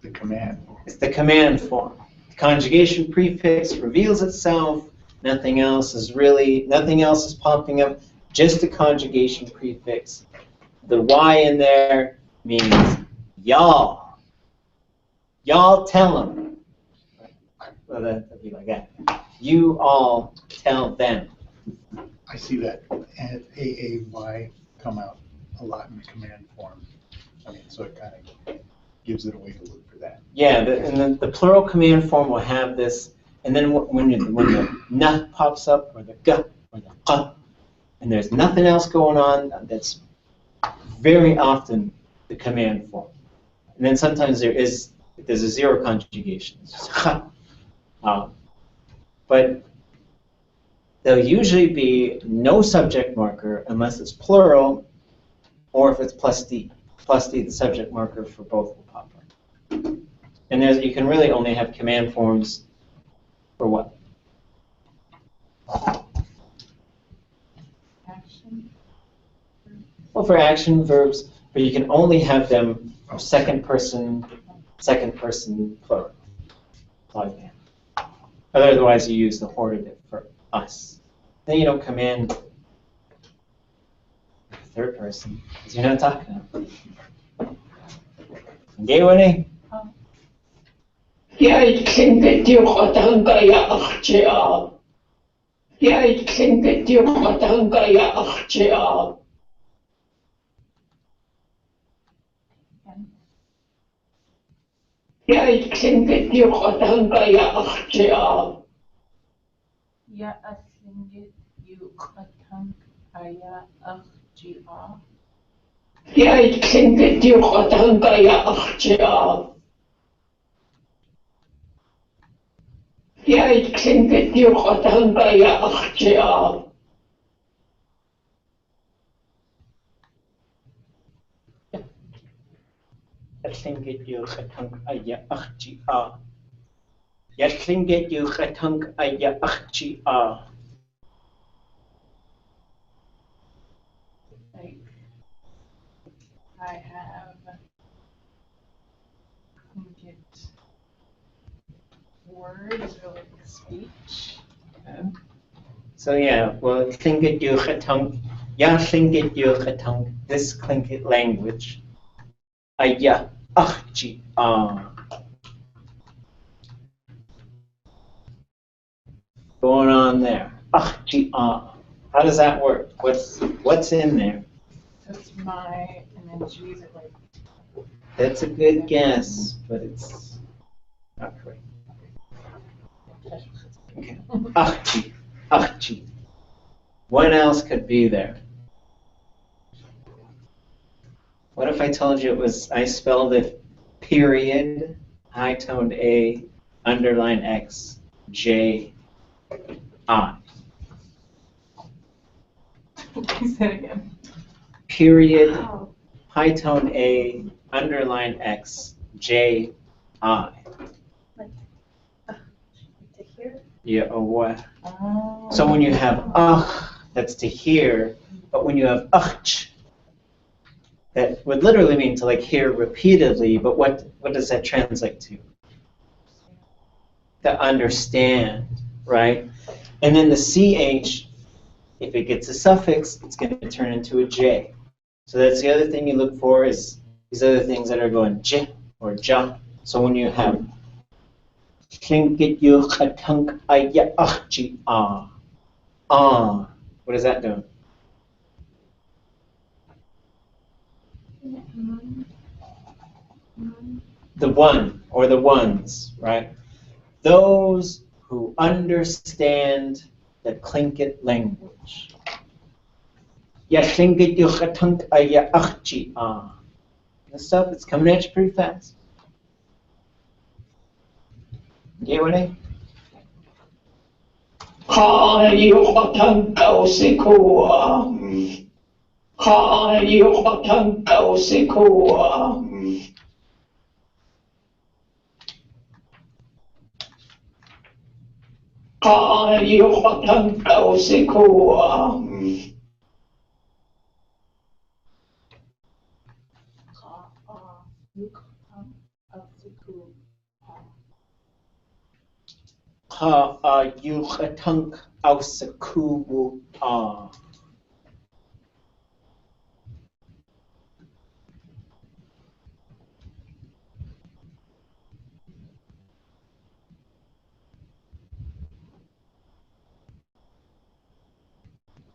The command. it's the command form. The conjugation prefix reveals itself. Nothing else is popping up. Just the conjugation prefix. The Y in there means y'all. Y'all tell them. Well, that'd be like that. You all tell them. I see that and AAY come out a lot in the command form. I mean, so it kind of gives it a way to look for that. Yeah, and the plural command form will have this, and then when the na pops up, or the ga, or the qa, and there's nothing else going on, that's very often the command form. And then sometimes there's a zero conjugation. It's just ha. But there'll usually be no subject marker unless it's plural, or if it's plus D. Plus D, the subject marker for both will pop up. And you can really only have command forms for what? Action. Well, for action verbs, but you can only have them second person plural. Like that. Otherwise, you use the hortative for us. Then you don't command third person, because you're not talking to them. Gay Winnie? Jeg klinget jo Ratanga Achtia. Jeg klinget jo Ratanga Achtia. Jeg klinget jo Ratanga Achtia. Ya aslingit yu katang aya achia. Jeg klinget jo Ratanga Achtia. Jeg klinget jo Ratanga Achtia. Tlingit yu khatang aya achchi a. Tlingit yu khatang aya achchi a. Like, I have conjugate words or like speech. So yeah, well, Tlingit yu khatang, ya Tlingit yu khatang, this Tlingit language, aya achchi a. going on there? How does that work? What's in there? That's my, and then G's are like, That's a good guess, but it's not correct. Okay. Achchi. What else could be there? What if I told you I spelled it period, high-toned A, underline X, J, I. Say that again. Period, Oh, high-toned A, underline X, J, I. to hear? Yeah, or what? Oh. So when you have that's to hear, but when you have ach, that would literally mean to like hear repeatedly, but what does that translate to? To understand, right? And then the CH, if it gets a suffix, it's going to turn into a J. So that's the other thing you look for is these other things that are going J or Ja. So when you have Tlingit Linguistics, what is that doing? The one or the ones, right? Those who understand the Tlingit language. This stuff, it's coming at you pretty fast. Get what I mean?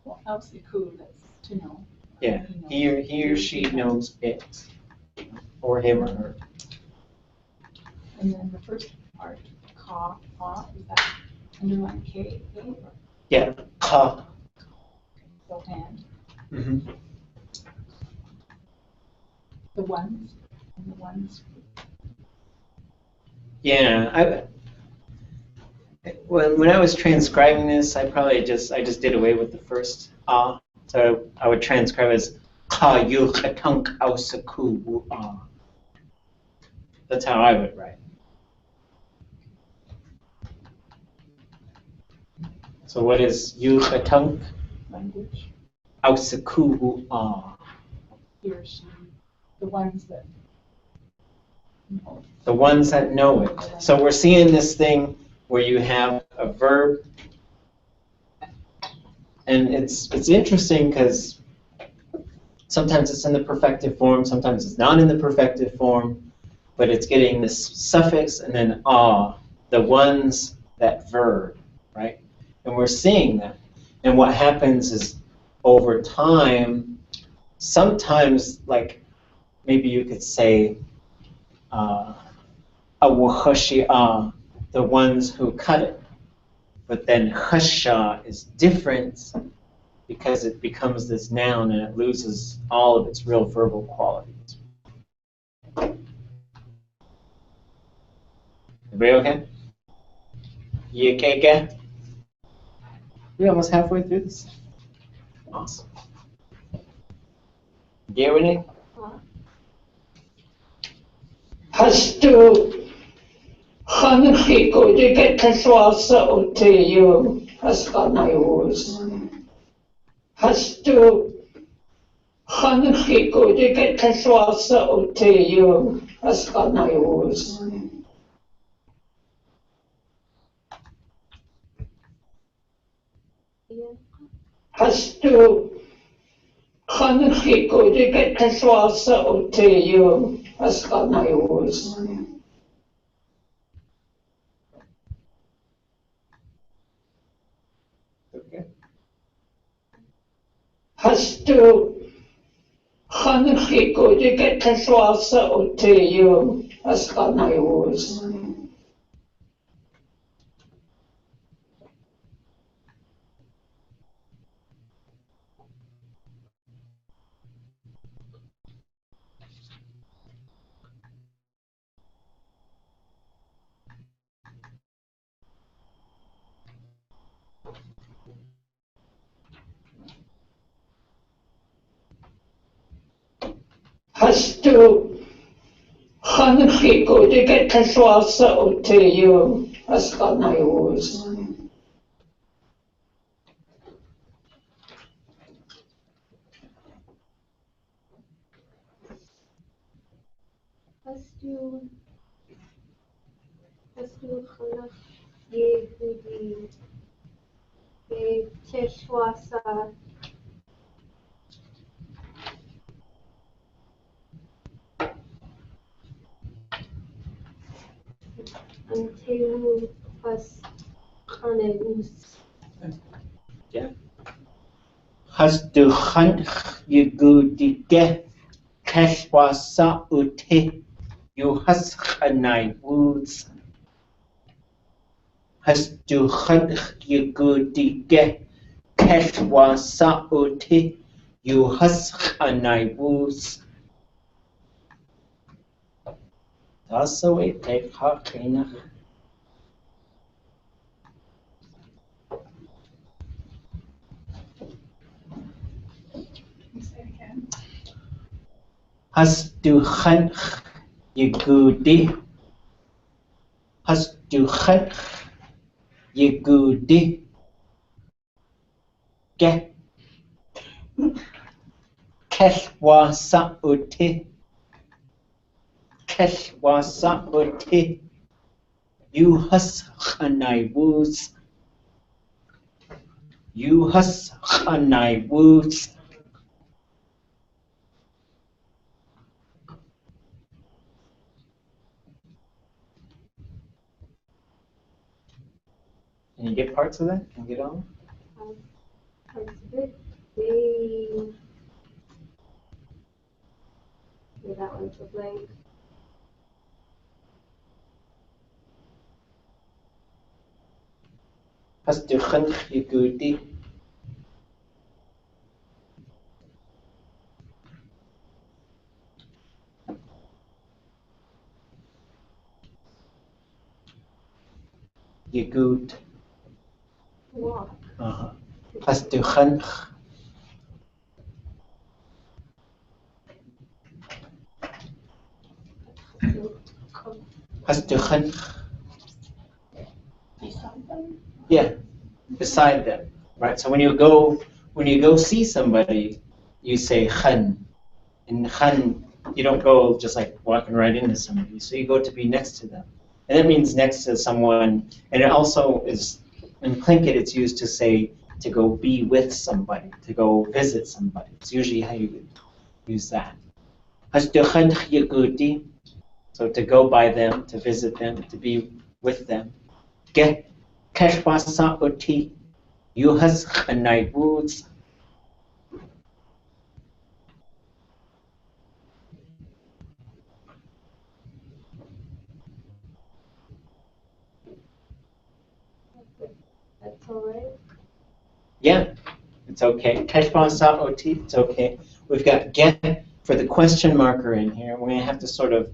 Well, Ausiku, that's to know. Yeah, he or she knows it, or him or her. And then the first part, ka, is that underline K, A, or Yeah, ka. so and Mm-hmm. the ones, and the ones. Yeah, when I was transcribing this, I just did away with the first so I would transcribe as ka yu chatunk ausaku wu That's how I would write. So what is yu chatunk Language, ausaku wu he or she, the ones that know. The ones that know it. So we're seeing this thing where you have a verb, and it's interesting because sometimes it's in the perfective form, sometimes it's not in the perfective form, but it's getting this suffix and then the ones that verb, right? And we're seeing that. And what happens is over time, sometimes like maybe you could say the ones who cut it. But then chasha is different because it becomes this noun and it loses all of its real verbal qualities. Everybody okay? You okay? We're almost halfway through this. Awesome. Get with it? Hastu Hanhiko de Ketashwasa Uteyu Haskanayus. Hastu Hanhiko de Ketashwasa Uteyu Haskanayus. Hastu Hanhiko de Ketashwasa Uteyu Haskanayus. Hast du Hanchi Gudige Kashwasa Uteyu Askanayus? Hast du Hanchi Gudige Kashwasa Uteyu Askanayus? hast du Chanach Yehudi Teshwasa Anteu Pas Chanevus. Yeah. Hast du Hanch Yegudige Kashwasa Ute Yuhaschanai Woods? Hast du Hanch Yegudige Kashwasa Ute Yuhaschanai Woods? Das so it take Hakina. Say it again. Hast du Hanch Yegudi? Hast du Hanch Yegudi? Ge Keshwasa Uti Keshwasa Uti Yuhaschanai Woods Yuhaschanai Woods. Can you get parts of that? Can you get on? Parts of it. Yeah, that one's a blank. Hast du Hanch Yegudi? Yegud. Walk. Hast du Hanch? Hast du Hanch? Beside them? Yeah, beside them, right? So when you go see somebody, you say Khan. In Khan, you don't go just like walking right into somebody. So you go to be next to them, and that means next to someone. And it also is in Tlingit, it's used to say to go be with somebody, to go visit somebody. It's usually how you would use that. Hasduchan yagudi, so to go by them, to visit them, to be with them. Get kashwasa uti, yuhas chanai woods. That's all right. Yeah, it's okay. Kashwasa uti, it's okay. We've got get for the question marker in here. We're going to have to sort of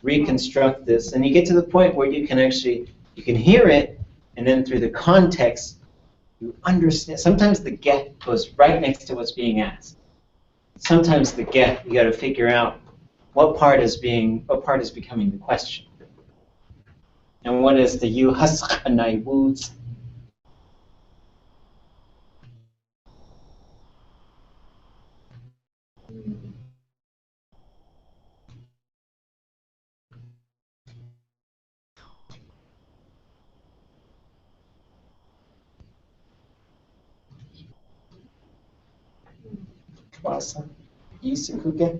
reconstruct this, and you get to the point where you can hear it, and then through the context, you understand. Sometimes the get goes right next to what's being asked. Sometimes the get, you got to figure out what part is becoming the question, and what is the you haschanai woods. Kwasa, isukuge.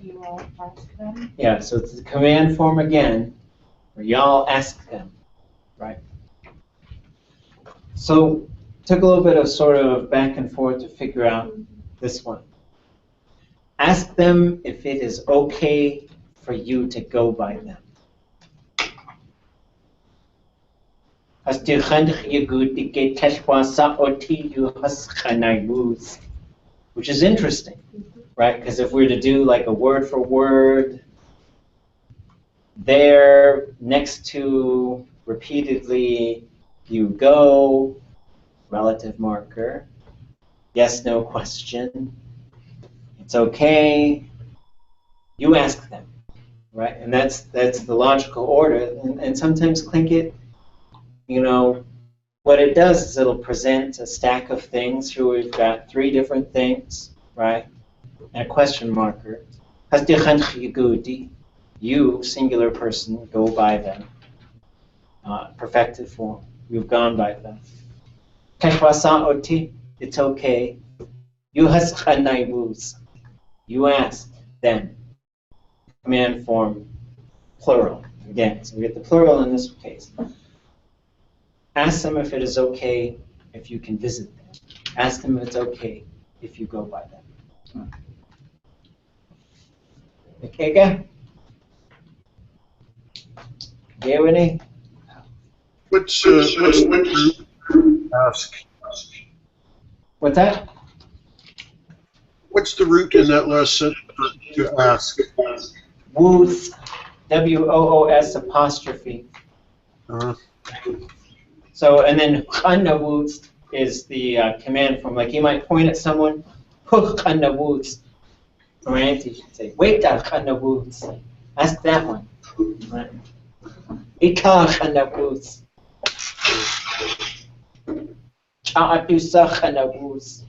You all ask them. Yeah, so it's the command form again, where y'all ask them, right? So took a little bit of sort of back and forth to figure out this one. Ask them if it is okay for you to go by them. Which is interesting, right? Because if we were to do like a word for word, there next to repeatedly you go, relative marker, yes, no question, it's okay, you ask them, right? And that's the logical order. And sometimes Tlingit, what it does is it'll present a stack of things. Here we've got 3 different things, right? And a question marker. You, singular person, go by them. Perfected form. You've gone by them. It's okay. You ask them. Command form, plural. Again, so we get the plural in this case. Ask them if it is okay if you can visit them. Ask them if it's okay if you go by them. Okay, guy? Winnie? What's the root? Ask. What's that? What's the root in that last sentence to ask? Woos. W-O-O-S apostrophe. So, and then Chanawoots is the command form. Like you might point at someone, Chanawoots. Right? You should say, wait up, Chanawoots. Ask that one. Right? Ika Chanawoots. Cha'atusa Chanawoots.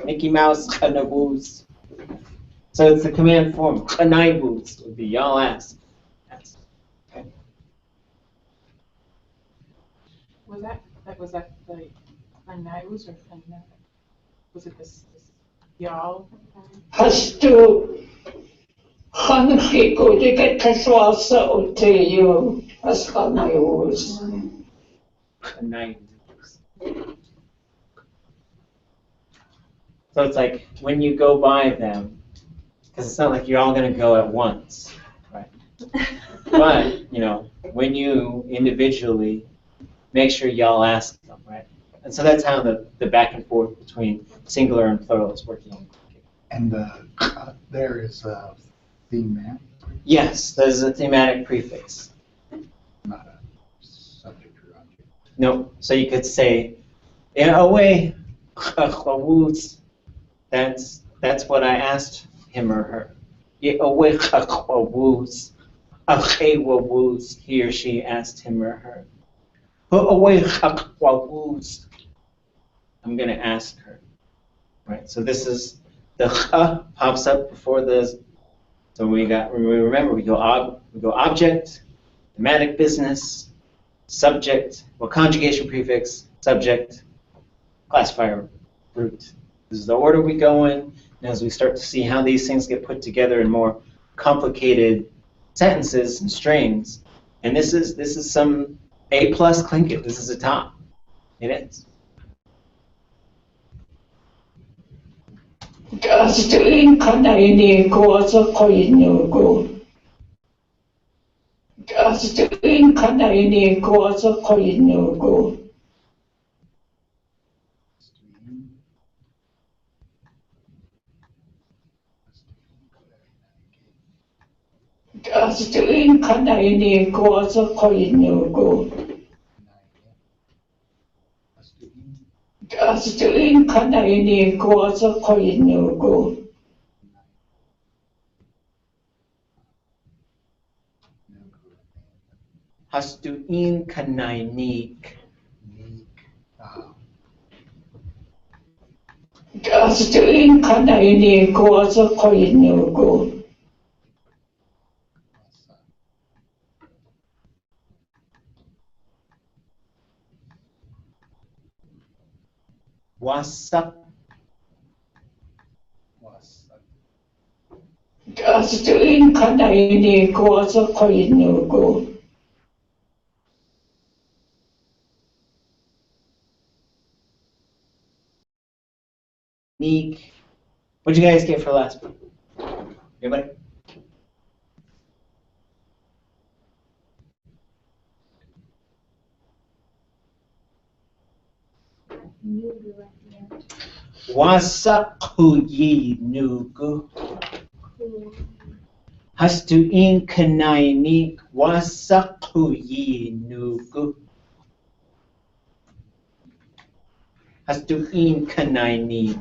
Mickey Mouse Chanawoots. So it's the command form. Chanawoots would be y'all ask. Okay. Was that the Anaius or Anai? Was it this y'all? Hastu Hanfi Godiga Kaswasa Uteyu Askanayus. So it's like when you go by them, because it's not like you're all going to go at once, right? But, when you individually make sure y'all ask them, right? And so that's how the back and forth between singular and plural is working. And there is a thematic, Yes, there's a thematic prefix. not a subject or object. No, so you could say, in a way, that's what I asked him or her. He or she asked him or her. I'm going to ask her. Right, so this is the pops up before the. So remember we go object, thematic business, subject, conjugation prefix, subject, classifier, root. This is the order we go in, and as we start to see how these things get put together in more complicated sentences and strings, and this is some A+ Tlingit. This is a top. It is. Gastuin Kanaini Goza Koinugo. Gastuin Kanaini Goza Koinugo. Gastuin Kanaini Goza Koinugo. Gastuin Kanaini Goza Koinugo. Hastuin kanainik. Gastuin Kanaini Goza Koinugo. Wasak. Gastuin Kanaini Goza Koinugo. Neek. What'd you guys get for last one? Anybody? Nugu at the end. Wasakuyi nugu. Cool. Hastu in kanainik wasakuyi nugu. Hastu in kanainik.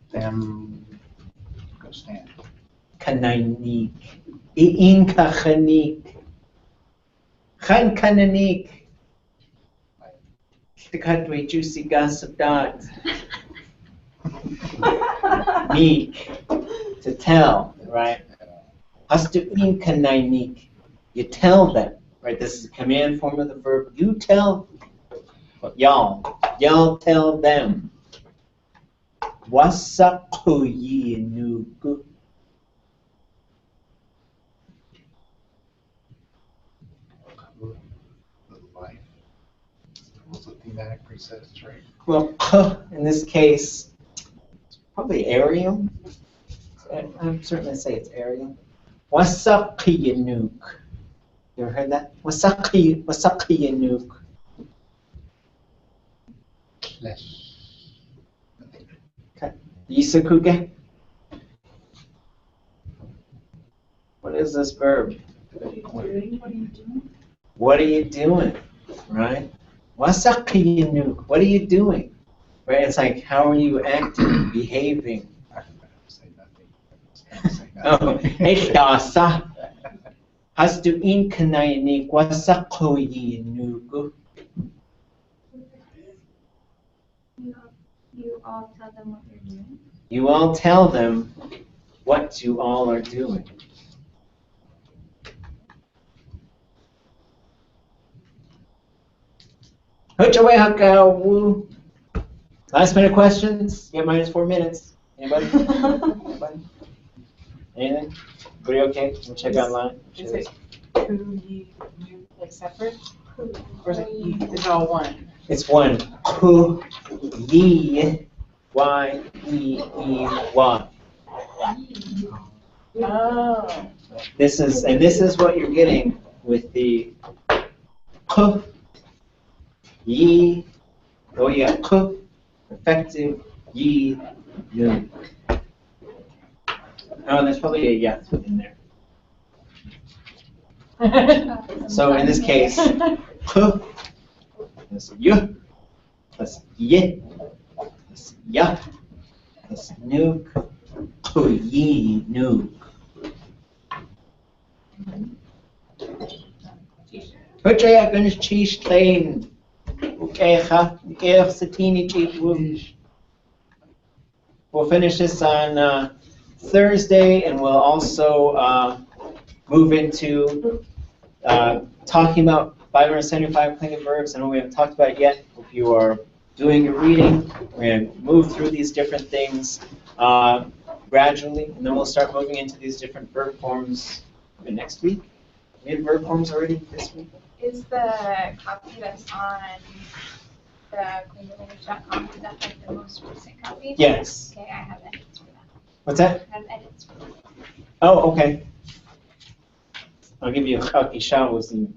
Them go stand. Kanainik. In kachanik. Chan kananik. The country juicy gossip dot. Meek. To tell, right? Hastu in kanainik. You tell them, right? This is a command form of the verb. You tell y'all. Y'all tell them. Wasakuyi nugu. Life. Also thematic presets, right? Well, in this case, probably Ariel. I'm certainly say it's Ariel. Wasakiyanuk. You ever heard that? Wasakiyanuk. Less. Okay. Yisakuge. What is this verb? What are you doing? What are you doing? Right? Wasakiyanuk. What are you doing? Right? It's like, how are you acting, behaving? Say nothing. Oh, Ekasa. Hastu in kanainik wasakiyanugu. You all tell them what you're doing. You all tell them what you all are doing. Woo. Last minute questions? You have -4 minutes. Anybody? Anybody? Anything? Everybody okay? We'll check online. Is it who, ye, you, like separate? Or is it ye? It's all one? It's one. Who, ye, Y-E-E-Y. Oh. This is what you're getting with the k, ye, oh yeah, k, effective, ye, nu. Oh, there's probably a yes in there. So in this case, k plus y plus ye plus ya plus nuke, k, ye, nuke. Hutja guns cheese klein. Ukecha, ukecha satini cheap woosh. We'll finish this on Thursday, and we'll also move into talking about 575 Tlingit verbs. I know we haven't talked about it yet. If you are doing your reading, we're going to move through these different things gradually, and then we'll start moving into these different verb forms next week. We have verb forms already this week. Is the copy that's on the TlingitLanguage.com, is that like the most recent copy? Yes. Okay, I have edits for that. What's that? I have edits for that. Oh, okay. I'll give you a copy shot with some.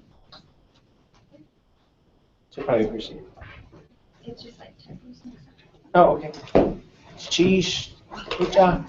She'll probably appreciate it. It's just like typos and stuff. Oh, okay. Sheesh. Good job.